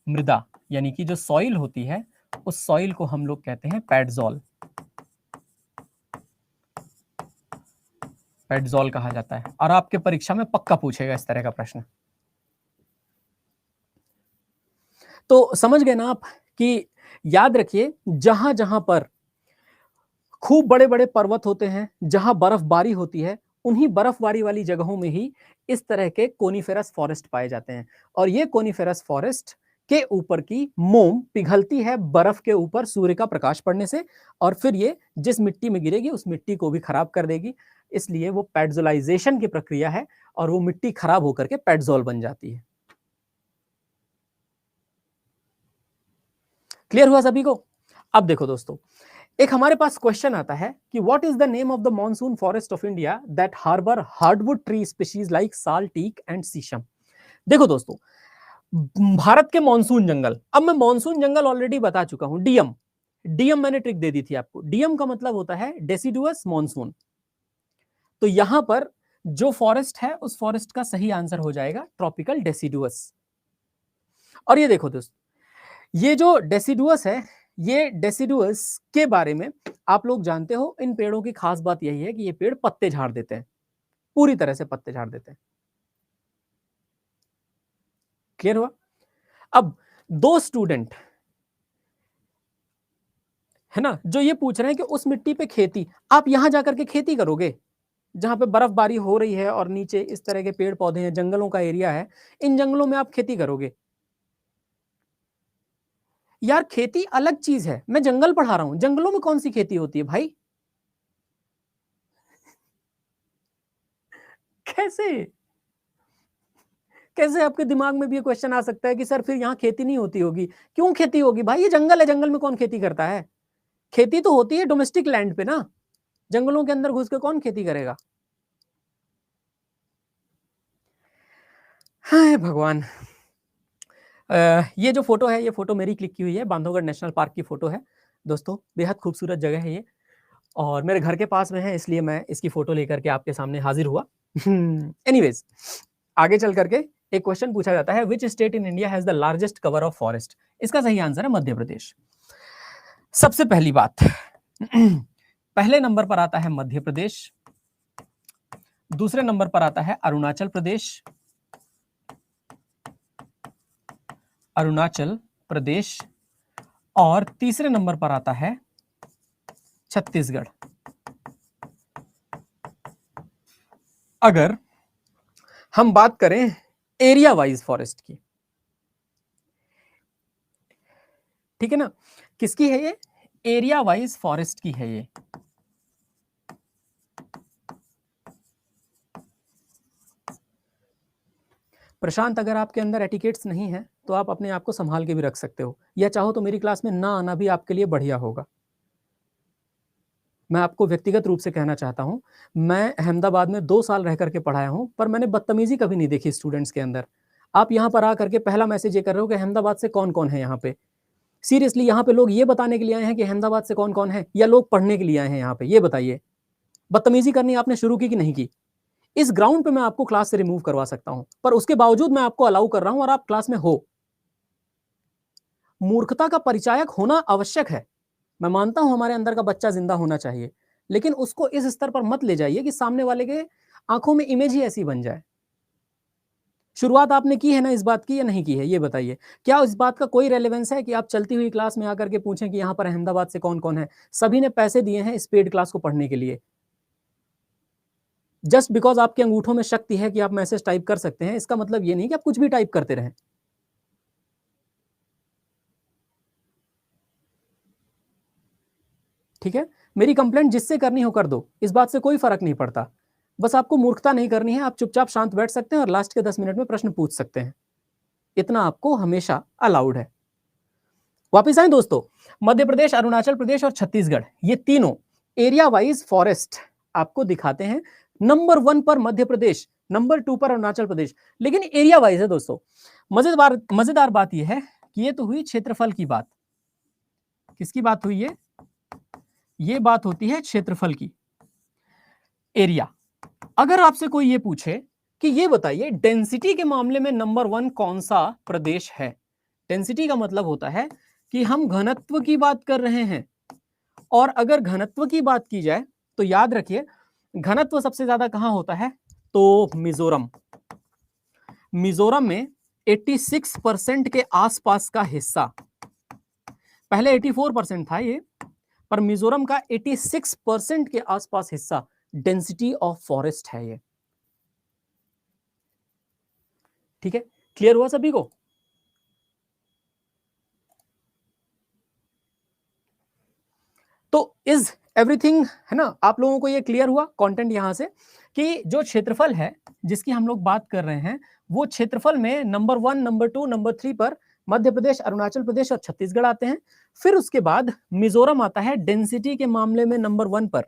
मृदा, यानी कि जो सॉइल होती है उस सॉइल को हम लोग कहते हैं पैडजोल, पैडजोल कहा जाता है। और आपके परीक्षा में पक्का पूछेगा इस तरह का प्रश्न। तो समझ गए ना आप कि याद रखिए जहां जहां पर खूब बड़े बड़े पर्वत होते हैं, जहां बर्फबारी होती है, उन्हीं बर्फबारी वाली जगहों में ही इस तरह के कोनिफेरस फॉरेस्ट पाए जाते हैं। और ये कोनिफेरस फॉरेस्ट के ऊपर की मोम पिघलती है बर्फ के ऊपर सूर्य का प्रकाश पड़ने से, और फिर ये जिस मिट्टी में गिरेगी उस मिट्टी को भी खराब कर देगी। इसलिए वो पैडजोलाइजेशन की प्रक्रिया है और वो मिट्टी खराब होकर के पैडजोल बन जाती है। क्लियर हुआ सभी को? अब देखो दोस्तों, एक हमारे पास क्वेश्चन आता है कि what is the name of the monsoon forest of India that harbour hardwood tree species like sal, teak and shisham. देखो दोस्तों, भारत के मॉनसून जंगल, अब मैं मॉनसून जंगल ऑलरेडी बता चुका हूं, डीएम, डीएम मैंने ट्रिक दे दी थी आपको। डीएम का मतलब होता है डेसिडुअस मॉनसून। तो यहां पर जो फॉरेस्ट है उस फॉरेस्ट का सही आंसर हो जाएगा ट्रॉपिकल डेसिडुअस। और ये देखो दोस्तों, ये जो डेसिडुअस है, ये डेसिडुअस के बारे में आप लोग जानते हो, इन पेड़ों की खास बात यही है कि ये पेड़ पत्ते झाड़ देते हैं, पूरी तरह से पत्ते झाड़ देते हैं। क्लियर हुआ? अब दो स्टूडेंट है ना जो ये पूछ रहे हैं कि उस मिट्टी पे खेती, आप यहां जाकर के खेती करोगे जहां पे बर्फबारी हो रही है और नीचे इस तरह के पेड़ पौधे हैं, जंगलों का एरिया है, इन जंगलों में आप खेती करोगे? यार खेती अलग चीज है, मैं जंगल पढ़ा रहा हूं, जंगलों में कौन सी खेती होती है भाई? कैसे कैसे आपके दिमाग में भी ये क्वेश्चन आ सकता है कि सर फिर यहाँ खेती नहीं होती होगी? क्यों खेती होगी भाई, ये जंगल है, जंगल में कौन खेती करता है? खेती तो होती है डोमेस्टिक लैंड पे ना, जंगलों के अंदर घुस के कौन खेती करेगा? हाय भगवान। ये जो फोटो है, ये फोटो मेरी क्लिक की हुई है, बांधवगढ़ नेशनल पार्क की फोटो है दोस्तों, बेहद खूबसूरत जगह है ये, और मेरे घर के पास में है, इसलिए मैं इसकी फोटो लेकर के आपके सामने हाजिर हुआ। एनीवेज, आगे चल करके एक क्वेश्चन पूछा जाता है, which state in India has the largest cover of forest? इसका सही आंसर है मध्य प्रदेश। सबसे पहली बात, पहले नंबर पर आता है मध्य प्रदेश, दूसरे नंबर पर आता है अरुणाचल प्रदेश, अरुणाचल प्रदेश, और तीसरे नंबर पर आता है छत्तीसगढ़। अगर हम बात करें एरिया वाइज फॉरेस्ट की, ठीक है ना, किसकी है ये? एरिया वाइज फॉरेस्ट की है ये। प्रशांत, अगर आपके अंदर एटिकेट्स नहीं है तो आप अपने आप को संभाल के भी रख सकते हो, या चाहो तो मेरी क्लास में ना आना भी आपके लिए बढ़िया होगा। मैं आपको व्यक्तिगत रूप से कहना चाहता हूं, मैं अहमदाबाद में 2 साल रह करके पढ़ाया हूं, पर मैंने बदतमीजी कभी नहीं देखी स्टूडेंट्स के अंदर। आप यहां पर आकर के पहला मैसेज ये कर रहे हो कि अहमदाबाद से कौन कौन है यहाँ पे। सीरियसली यहाँ पे लोग ये बताने के लिए आए हैं कि अहमदाबाद से कौन कौन है, या लोग पढ़ने के लिए आए हैं यहाँ पे? ये बताइए, बदतमीजी करनी आपने शुरू की कि नहीं की? इस ग्राउंड पे मैं आपको क्लास से रिमूव करवा सकता हूं, पर उसके बावजूद मैं आपको अलाउ कर रहा हूं और आप क्लास में हो। मूर्खता का परिचायक होना आवश्यक है, मैं मानता हूं हमारे अंदर का बच्चा जिंदा होना चाहिए, लेकिन उसको इस स्तर पर मत ले जाइए कि सामने वाले के आंखों में इमेज ही ऐसी बन जाए। शुरुआत आपने की है ना इस बात की, या नहीं की है? ये बताइए, क्या इस बात का कोई रेलेवेंस है कि आप चलती हुई क्लास में आकर के पूछें कि यहाँ पर अहमदाबाद से कौन कौन है? सभी ने पैसे दिए हैं इस पेड क्लास को पढ़ने के लिए। जस्ट बिकॉज आपके अंगूठों में शक्ति है कि आप मैसेज टाइप कर सकते हैं, इसका मतलब ये नहीं कि आप कुछ भी टाइप करते रहें। ठीक है, मेरी कंप्लेंट जिससे करनी हो कर दो, इस बात से कोई फर्क नहीं पड़ता। बस आपको मूर्खता नहीं करनी है, आप चुपचाप शांत बैठ सकते हैं और लास्ट के 10 मिनट में प्रश्न पूछ सकते हैं, इतना आपको हमेशा अलाउड है। वापिस आए दोस्तों, मध्य प्रदेश, अरुणाचल प्रदेश और छत्तीसगढ़, ये तीनों एरिया वाइज फॉरेस्ट आपको दिखाते हैं। नंबर 1 पर मध्य प्रदेश, नंबर 2 पर अरुणाचल प्रदेश, लेकिन एरिया वाइज है दोस्तों। मजेदार बात यह है कि ये तो हुई क्षेत्रफल की बात। किसकी बात हुई? ये ये बात होती है क्षेत्रफल की, एरिया। अगर आपसे कोई ये पूछे कि ये बताइए डेंसिटी के मामले में नंबर 1 कौन सा प्रदेश है, डेंसिटी का मतलब होता है कि हम घनत्व की बात कर रहे हैं, और अगर घनत्व की बात की जाए तो याद रखिए घनत्व सबसे ज्यादा कहां होता है, तो मिजोरम। मिजोरम में 86% के आसपास का हिस्सा, पहले 84% था ये, पर मिजोरम का 86% के आसपास हिस्सा डेंसिटी ऑफ फॉरेस्ट है ये। ठीक है, क्लियर हुआ सभी को? तो इज एवरीथिंग, है ना, आप लोगों को ये क्लियर हुआ कंटेंट यहां से कि जो क्षेत्रफल है जिसकी हम लोग बात कर रहे हैं, वो क्षेत्रफल में नंबर 1, नंबर 2, नंबर 3 पर मध्य प्रदेश, अरुणाचल प्रदेश और छत्तीसगढ़ आते हैं। फिर उसके बाद मिजोरम आता है डेंसिटी के मामले में नंबर 1 पर।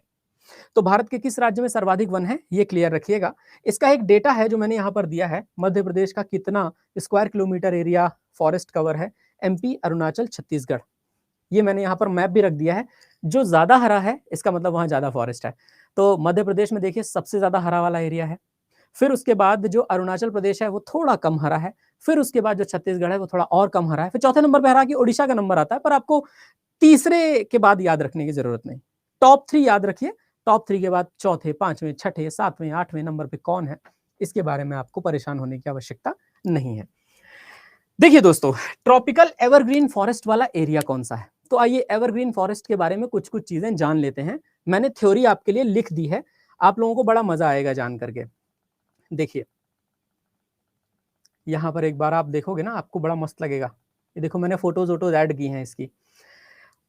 तो भारत के किस राज्य में सर्वाधिक वन है, ये क्लियर रखिएगा। इसका एक डेटा है जो मैंने यहां पर दिया है, मध्य प्रदेश का कितना square kilometre area forest cover है, एमपी, अरुणाचल, छत्तीसगढ़, ये मैंने यहाँ पर मैप भी रख दिया है। जो ज्यादा हरा है इसका मतलब वहां ज्यादा फॉरेस्ट है। तो मध्य प्रदेश में देखिए सबसे ज्यादा हरा वाला एरिया है। फिर उसके बाद जो अरुणाचल प्रदेश है वो थोड़ा कम हरा है। फिर उसके बाद जो छत्तीसगढ़ है वो थोड़ा और कम हरा है। फिर चौथे नंबर पर हरा कि ओडिशा का नंबर आता है, पर आपको तीसरे के बाद याद रखने की जरूरत नहीं, टॉप 3 याद रखिए। टॉप 3 के बाद चौथे, पांचवें, छठे, सातवें, आठवें नंबर पे कौन है, इसके बारे में आपको परेशान होने की आवश्यकता नहीं है। देखिए दोस्तों, ट्रॉपिकल एवरग्रीन फॉरेस्ट वाला एरिया कौन सा है, तो आइए एवरग्रीन फॉरेस्ट के बारे में कुछ कुछ चीजें जान लेते हैं। मैंने थ्योरी आपके लिए लिख दी है, आप लोगों को बड़ा मजा आएगा जान करके। देखिए यहां पर एक बार आप देखोगे ना, आपको बड़ा मस्त लगेगा। ये देखो मैंने फोटोज वोटोज ऐड की हैं इसकी।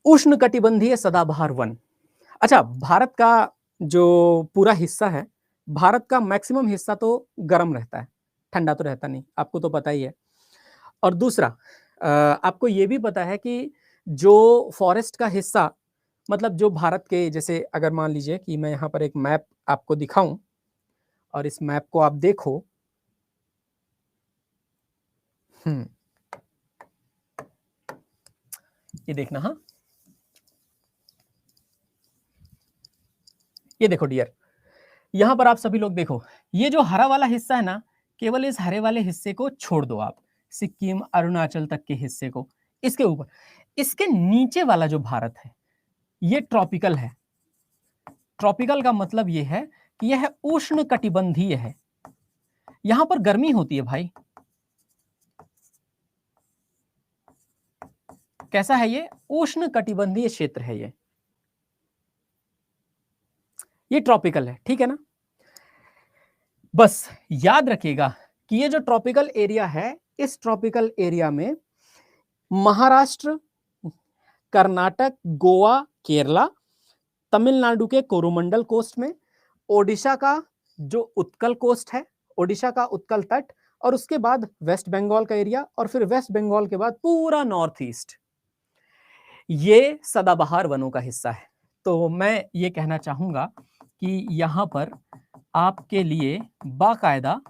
उष्ण कटिबंधीय सदाबहार वन। अच्छा, भारत का जो पूरा हिस्सा है, भारत का मैक्सिमम हिस्सा तो गर्म रहता है, ठंडा तो रहता नहीं, आपको तो पता ही है। और दूसरा, आपको ये भी पता है कि जो फॉरेस्ट का हिस्सा, मतलब जो भारत के, जैसे अगर मान लीजिए कि मैं यहाँ पर एक मैप आपको दिखाऊं और इस मैप को आप देखो। ये देखना, हाँ ये देखो डियर, यहां पर आप सभी लोग देखो, ये जो हरा वाला हिस्सा है ना, केवल इस हरे वाले हिस्से को छोड़ दो आप, सिक्किम, अरुणाचल तक के हिस्से को, इसके ऊपर, इसके नीचे वाला जो भारत है ये ट्रॉपिकल है। ट्रॉपिकल का मतलब ये है कि यह उष्ण कटिबंधीय है, यहां पर गर्मी होती है भाई। कैसा है ये, उष्ण कटिबंधीय क्षेत्र है ये ट्रॉपिकल है, ठीक है ना। बस याद रखिएगा कि ये जो ट्रॉपिकल एरिया है, इस ट्रॉपिकल एरिया में महाराष्ट्र, कर्नाटक, गोवा, केरला, तमिलनाडु के कोरोमंडल कोस्ट में, ओडिशा का जो उत्कल कोस्ट है, ओडिशा का उत्कल तट, और उसके बाद वेस्ट बंगाल का एरिया, और फिर वेस्ट बंगाल के बाद पूरा नॉर्थ ईस्ट, ये सदाबहार वनों का हिस्सा है। तो मैं ये कहना चाहूंगा कि यहां पर आपके लिए बाकायदा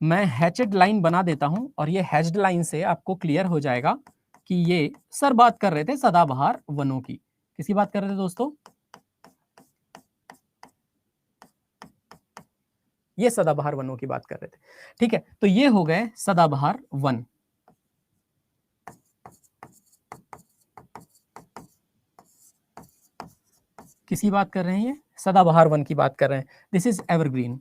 मैं हैचेड लाइन बना देता हूं, और ये हैच्ड लाइन से आपको क्लियर हो जाएगा कि ये सर बात कर रहे थे सदाबहार वनों की। किसकी बात कर रहे थे दोस्तों, ये सदाबहार वनों की बात कर रहे थे, ठीक है। तो ये हो गए सदाबहार वन। किसकी बात कर रहे हैं, ये सदाबहार वन की बात कर रहे हैं, दिस इज एवरग्रीन।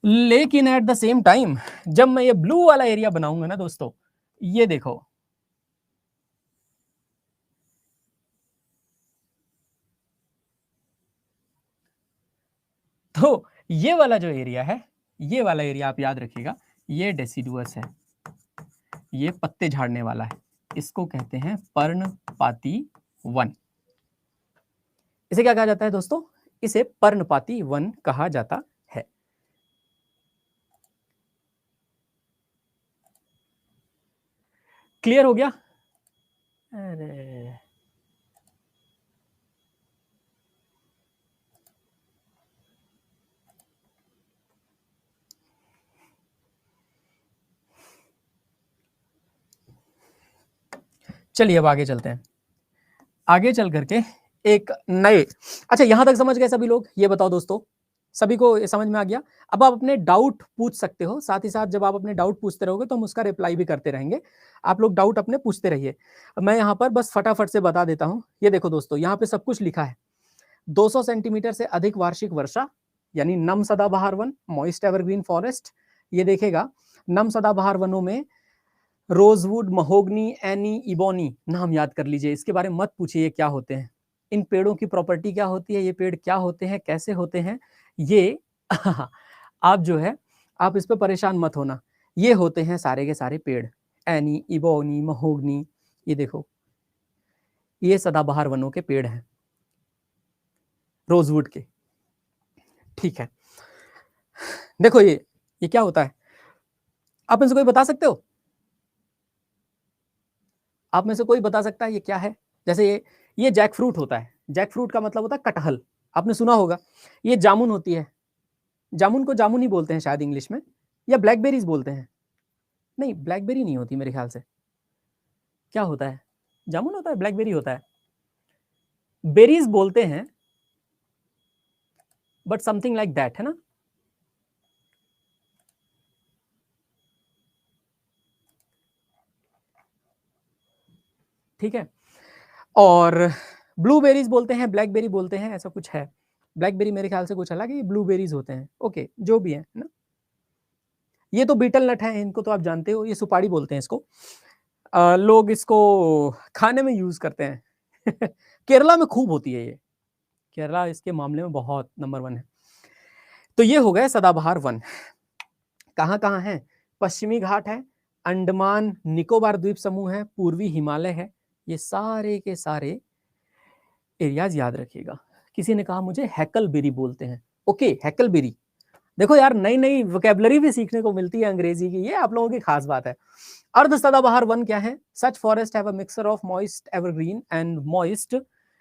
लेकिन एट द सेम टाइम जब मैं ये ब्लू वाला एरिया बनाऊंगा ना दोस्तों, ये देखो, तो ये वाला जो एरिया है, ये वाला एरिया आप याद रखिएगा, ये डेसिडुअस है, ये पत्ते झाड़ने वाला है, इसको कहते हैं पर्णपाती वन। इसे क्या कहा जाता है दोस्तों, इसे पर्णपाती वन कहा जाता है। क्लियर हो गया? अरे चलिए अब आगे चलते हैं। आगे चल करके एक नए, अच्छा यहां तक समझ गए सभी लोग? ये बताओ दोस्तों, सभी को ये समझ में आ गया? अब आप अपने डाउट पूछ सकते हो, साथ ही साथ जब आप अपने डाउट पूछते रहोगे तो हम उसका रिप्लाई भी करते रहेंगे। आप लोग डाउट अपने पूछते रहिए। मैं यहाँ पर बस फटाफट से बता देता हूँ। ये देखो दोस्तों, यहाँ पे सब कुछ लिखा है। 200 सेंटीमीटर से अधिक वार्षिक वर्षा यानी नम सदाबहार वन, मॉइस्ट एवरग्रीन फॉरेस्ट। ये देखेगा नम सदाबहार वनों में रोजवुड, महोगनी, एनी, इबोनी नाम याद कर लीजिए। इसके बारे में मत पूछिए ये क्या होते हैं, इन पेड़ों की प्रॉपर्टी क्या होती है, ये पेड़ क्या होते हैं, कैसे होते हैं, ये आप जो है आप इस पे परेशान मत होना। ये होते हैं सारे के सारे पेड़, एनी, इबोनी, महोगनी। ये देखो, ये सदाबहार वनों के पेड़ हैं, रोजवुड के। ठीक है, देखो ये क्या होता है, आप में से कोई बता सकते हो? आप में से कोई बता सकता है ये क्या है? जैसे ये जैक फ्रूट होता है। जैक फ्रूट का मतलब होता है कटहल, आपने सुना होगा। ये जामुन होती है, जामुन को जामुन ही बोलते हैं शायद इंग्लिश में, या ब्लैकबेरीज बोलते हैं। नहीं, ब्लैकबेरी नहीं होती मेरे ख्याल से। क्या होता है? जामुन होता है, ब्लैकबेरी होता है, बेरीज बोलते हैं, बट समथिंग लाइक दैट, है ना? ठीक है, और ब्लूबेरीज बोलते हैं, ब्लैकबेरी बोलते हैं, ऐसा कुछ है। ब्लैकबेरी मेरे ख्याल से कुछ अलग है, ये ब्लूबेरीज होते हैं। ओके, जो भी है ना। ये तो बीटल नट है, इनको तो आप जानते हो, ये सुपारी बोलते हैं इसको। लोग इसको खाने में यूज करते हैं। केरला में खूब होती है ये, केरला इसके मामले में बहुत नंबर 1 है। तो ये हो गए सदाबहार वन। कहाँ कहाँ है? पश्चिमी घाट है, अंडमान निकोबार द्वीप समूह है, पूर्वी हिमालय है। ये सारे के सारे एरियाज याद रखिएगा। किसी ने कहा मुझे हैकलबेरी बोलते हैं। ओके, हैकलबेरी। देखो यार, नई नई वोकेबलरी भी सीखने को मिलती है अंग्रेजी की, ये आप लोगों की खास बात है। अर्ध सदाबहार वन क्या है? Such forest have a mixture of moist evergreen and moist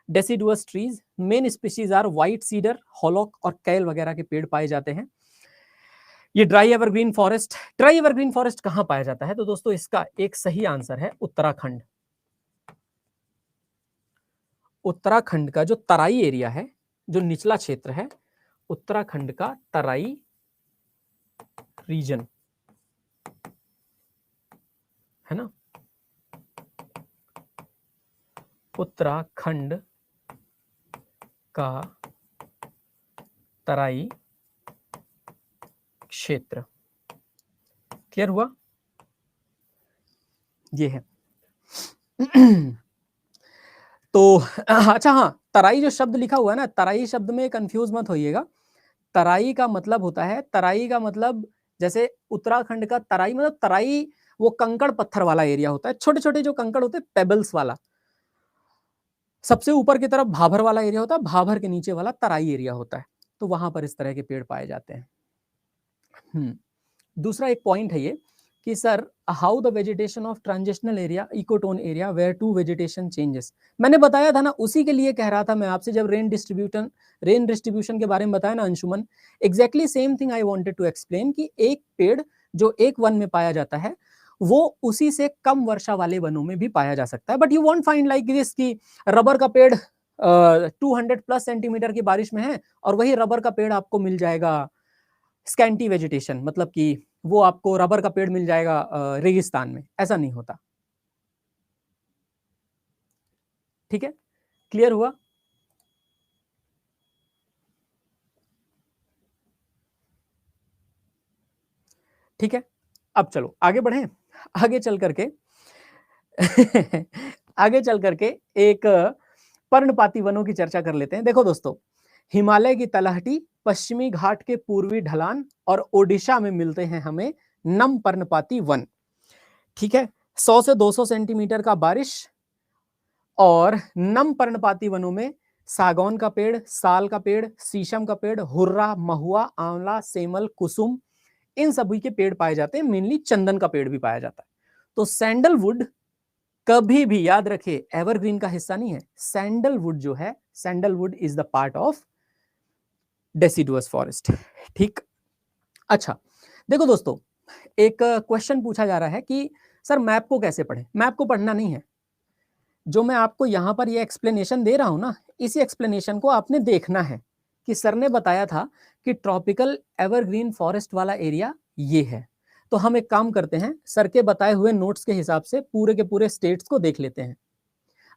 deciduous trees. Main species are white cedar, hollock और कैल वगैरह के पेड़ पाए जाते हैं। ये dry evergreen forest, dry evergreen forest कहां पाया जाता है? तो दोस्तों इसका एक सही आंसर है उत्तराखंड। उत्तराखंड का जो तराई एरिया है, जो निचला क्षेत्र है, उत्तराखंड का तराई रीजन, है ना? उत्तराखंड का तराई क्षेत्र। क्लियर हुआ? ये है। तो अच्छा हाँ, तराई जो शब्द लिखा हुआ है ना, तराई शब्द में कंफ्यूज मत होइएगा। तराई का मतलब होता है, तराई का मतलब जैसे उत्तराखंड का तराई मतलब तराई वो कंकड़ पत्थर वाला एरिया होता है, छोटे छोटे जो कंकड़ होते हैं, पेबल्स वाला। सबसे ऊपर की तरफ भाभर वाला एरिया होता है, भाभर के नीचे वाला तराई एरिया होता है। तो वहां पर इस तरह के पेड़ पाए जाते हैं। दूसरा एक पॉइंट है ये कि sir how the vegetation of transitional area ecotone area where two vegetation changes. मैंने बताया था ना, उसी के लिए कह रहा था मैं आपसे जब रेन डिस्ट्रीब्यूशन के बारे में बताया ना Anshuman, exactly same thing I wanted to explain कि एक पेड़ जो एक वन में पाया जाता है वो उसी से कम वर्षा वाले वनों में भी पाया जा सकता है। But you want find like this कि रबर का पेड़ 200 प्लस सेंटीमीटर की बारिश में है और वही रबर का पेड़ आपको मिल जाएगा स्कैंटी वेजिटेशन, मतलब कि वो आपको रबर का पेड़ मिल जाएगा रेगिस्तान में। ऐसा नहीं होता। ठीक है, क्लियर हुआ? ठीक है, अब चलो आगे बढ़े। आगे चल करके आगे चल करके एक पर्णपाती वनों की चर्चा कर लेते हैं। देखो दोस्तों, हिमालय की तलहटी, पश्चिमी घाट के पूर्वी ढलान और ओडिशा में मिलते हैं हमें नम पर्णपाती वन। ठीक है, 100 से 200 सेंटीमीटर का बारिश, और नम पर्णपाती वनों में सागौन का पेड़, साल का पेड़, शीशम का पेड़, हुर्रा, महुआ, आंवला, सेमल, कुसुम, इन सभी के पेड़ पाए जाते हैं। मेनली चंदन का पेड़ भी पाया जाता है। तो सैंडलवुड कभी भी याद रखिए एवरग्रीन का हिस्सा नहीं है। सैंडलवुड जो है, sandalwood is the part of deciduous forest. ठीक, अच्छा देखो दोस्तों, एक क्वेश्चन पूछा जा रहा है कि सर मैप को कैसे पढ़ें? मैप को पढ़ना नहीं है, जो मैं आपको यहाँ पर ये एक्सप्लेनेशन दे रहा हूँ ना, इसी एक्सप्लेनेशन को आपने देखना है कि सर ने बताया था कि ट्रॉपिकल एवरग्रीन फॉरेस्ट वाला एरिया ये है। तो हम एक काम करते हैं, सर के बताए हुए नोट्स के हिसाब से पूरे के पूरे स्टेट्स को देख लेते हैं।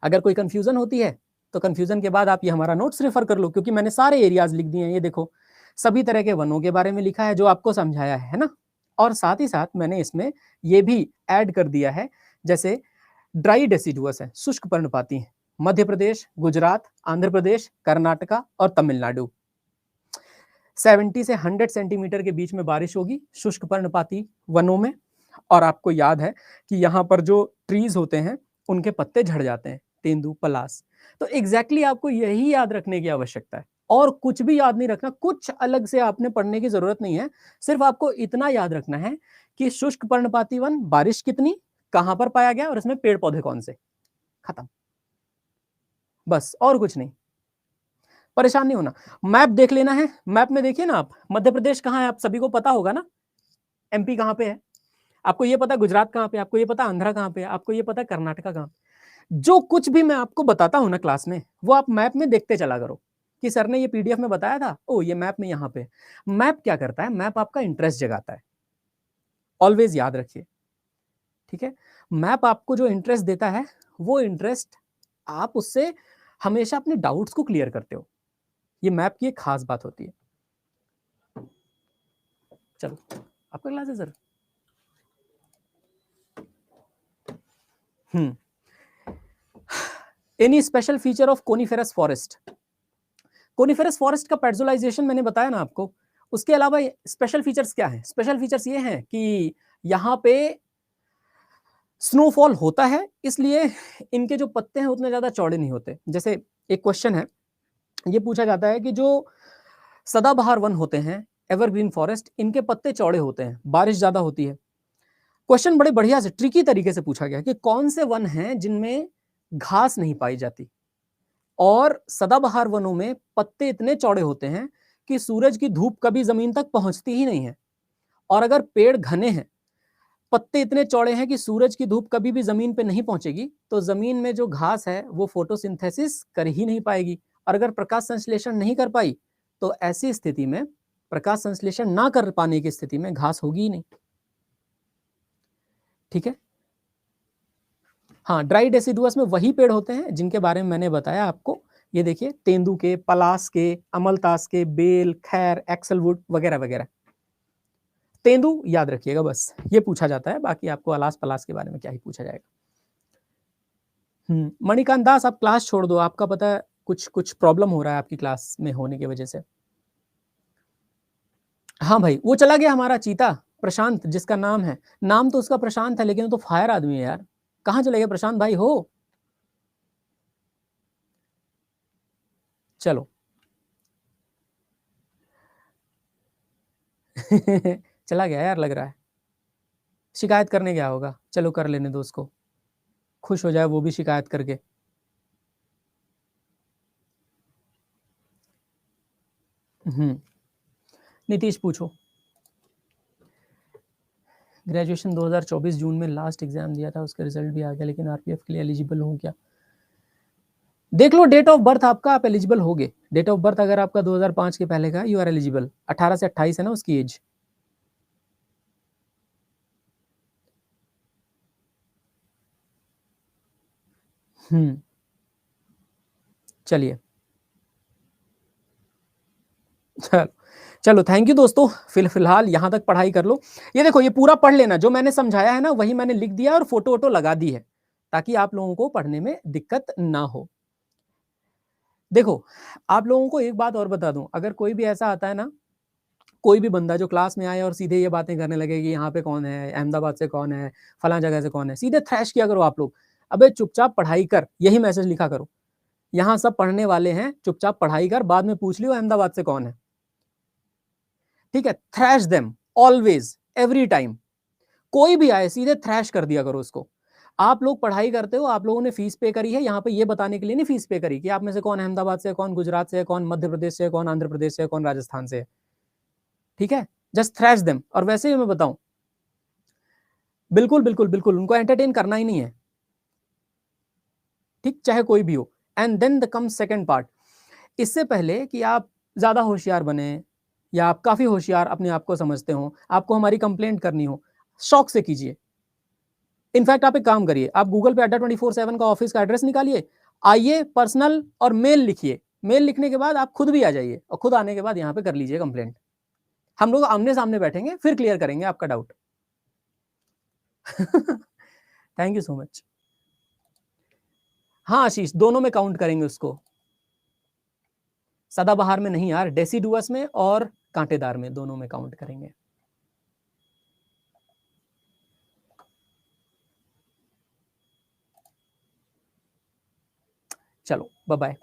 अगर कोई कंफ्यूजन होती है तो कंफ्यूजन के बाद आप ये हमारा नोट्स रेफर कर लो, क्योंकि मैंने सारे एरियाज लिख दिए हैं। ये देखो, सभी तरह के वनों के बारे में लिखा है जो आपको समझाया है ना, और साथ ही साथ मैंने इसमें ये भी ऐड कर दिया है, जैसे ड्राई डेसिडुअस है, शुष्क पर्णपाती है, मध्य प्रदेश, गुजरात, आंध्र प्रदेश, कर्नाटका और तमिलनाडु। 70 से 100 सेंटीमीटर के बीच में बारिश होगी शुष्क पर्णपाती वनों में। और आपको याद है कि यहाँ पर जो ट्रीज होते हैं उनके पत्ते झड़ जाते हैं, तेंदू, पलास। तो एग्जैक्टली आपको यही याद रखने की आवश्यकता है, और कुछ भी याद नहीं रखना, कुछ अलग से आपने पढ़ने की जरूरत नहीं है। सिर्फ आपको इतना याद रखना है कि शुष्क पर्णपाती वन, बारिश कितनी, कहां पर पाया गया, और इसमें पेड़ पौधे कौन से, खत्म, बस, और कुछ नहीं। परेशान नहीं होना। मैप देख लेना है, मैप में देखिए ना आप, मध्य प्रदेश कहाँ है आप सभी को पता होगा ना, एमपी कहाँ पे है आपको ये पता, गुजरात कहाँ पे, आपको ये पता आंध्रा कहाँ पे, आपको ये पता कर्नाटका कहाँ। जो कुछ भी मैं आपको बताता हूं ना क्लास में, वो आप मैप में देखते चला करो कि सर ने ये पीडीएफ में बताया था, ओ ये मैप में यहाँ पे। मैप क्या करता है, मैप आपका इंटरेस्ट जगाता है, ऑलवेज याद रखिए, ठीक है। मैप आपको जो इंटरेस्ट देता है, वो इंटरेस्ट आप उससे हमेशा अपने डाउट्स को क्लियर करते हो। ये मैप की एक खास बात होती है। चलो, आपका क्लास है sir. Any special feature of coniferous forest. Coniferous forest का पेट्रोलाइजेशन मैंने बताया ना आपको, उसके अलावा स्पेशल फीचर्स क्या है? स्पेशल फीचर्स ये हैं कि यहाँ पे स्नोफॉल होता है, इसलिए इनके जो पत्ते हैं उतने ज्यादा चौड़े नहीं होते। जैसे एक क्वेश्चन है, ये पूछा जाता है कि जो सदाबहार वन होते हैं, एवरग्रीन फॉरेस्ट, इनके पत्ते चौड़े होते हैं, बारिश ज्यादा होती है। क्वेश्चन बड़े बढ़िया से ट्रिकी तरीके से पूछा गया कि कौन से वन हैं जिनमें घास नहीं पाई जाती, और सदाबहार वनों में पत्ते इतने चौड़े होते हैं कि सूरज की धूप कभी जमीन तक पहुंचती ही नहीं है। और अगर पेड़ घने हैं, पत्ते इतने चौड़े हैं कि सूरज की धूप कभी भी जमीन पे नहीं पहुंचेगी, तो जमीन में जो घास है वो फोटोसिंथेसिस कर ही नहीं पाएगी। और अगर प्रकाश संश्लेषण नहीं कर पाई, तो ऐसी स्थिति में, प्रकाश संश्लेषण ना कर पाने की स्थिति में, घास होगी ही नहीं, ठीक है। हाँ, ड्राई डेसिडुअस में वही पेड़ होते हैं जिनके बारे में मैंने बताया आपको। ये देखिए, तेंदू के, पलास के, अमलतास के, बेल, खैर, एक्सलवुड वगैरह वगैरह। तेंदू याद रखिएगा, बस ये पूछा जाता है, बाकी आपको अलास पलास के बारे में क्या ही पूछा जाएगा। मणिकांत दास, आप क्लास छोड़ दो, आपका पता है कुछ कुछ प्रॉब्लम हो रहा है आपकी क्लास में होने की वजह से। हाँ भाई, वो चला गया हमारा चीता प्रशांत, जिसका नाम है, नाम तो उसका प्रशांत है, लेकिन वो तो फायर आदमी है यार। कहाँ चले गए प्रशांत भाई हो? चलो चला गया यार लग रहा है, शिकायत करने गया होगा। चलो कर लेने दो उसको, खुश हो जाए वो भी शिकायत करके। नीतीश पूछो। ग्रेजुएशन 2024 जून में लास्ट एग्जाम दिया था, उसका रिजल्ट भी आ गया, लेकिन आरपीएफ के लिए एलिजिबल हूँ क्या? देख लो डेट ऑफ बर्थ आपका, आप एलिजिबल होगे। डेट ऑफ बर्थ अगर आपका 2005 के पहले का, यू आर एलिजिबल। 18 से 28 है ना उसकी एज। चलिए, चलो चलो, थैंक यू दोस्तों, फिलहाल यहाँ तक पढ़ाई कर लो। ये देखो, ये पूरा पढ़ लेना, जो मैंने समझाया है ना वही मैंने लिख दिया और फोटो वोटो लगा दी है, ताकि आप लोगों को पढ़ने में दिक्कत ना हो। देखो, आप लोगों को एक बात और बता दूं, अगर कोई भी ऐसा आता है ना, कोई भी बंदा जो क्लास में आए और सीधे ये बातें करने लगे कि यहाँ पे कौन है, अहमदाबाद से कौन है, फला जगह से कौन है, सीधे थ्रैश किया करो आप लोग। अबे चुपचाप पढ़ाई कर, यही मैसेज लिखा करो। यहाँ सब पढ़ने वाले हैं, चुपचाप पढ़ाई कर, बाद में पूछ लियो अहमदाबाद से कौन है, ठीक है। Trash them always, every time. कोई भी आए सीधे थ्रैश कर दिया करो उसको। आप लोग पढ़ाई करते हो, आप लोगों ने फीस पे करी है, यहाँ पे ये बताने के लिए नहीं फीस पे करी कि आप में से कौन अहमदाबाद से है, कौन गुजरात से है, कौन मध्य प्रदेश से है, कौन आंध्र प्रदेश से है, कौन राजस्थान से है, ठीक है। Just trash them. और वैसे ही मैं बताऊं, बिल्कुल बिल्कुल बिल्कुल उनको एंटरटेन करना ही नहीं है, ठीक, चाहे कोई भी हो। And then the come second part, इससे पहले कि आप ज्यादा होशियार बने या आप काफी होशियार अपने आप को समझते हो, आपको हमारी कंप्लेंट करनी हो, शौक से कीजिए। इनफैक्ट आप एक काम करिए, आप गूगल पे अड्डा 24/7 का ऑफिस का एड्रेस निकालिए, आइए पर्सनल और मेल लिखिए, मेल लिखने के बाद आप खुद भी आ जाइए और खुद आने के बाद यहाँ पे कर लीजिए कंप्लेंट। हम लोग आमने सामने बैठेंगे, फिर क्लियर करेंगे आपका doubt. Thank you so much. हाँ आशीष, दोनों में काउंट करेंगे उसको, सदाबहार में नहीं यार, डेसिडुअस में और कांटेदार में, दोनों में काउंट करेंगे। चलो बाय बाय।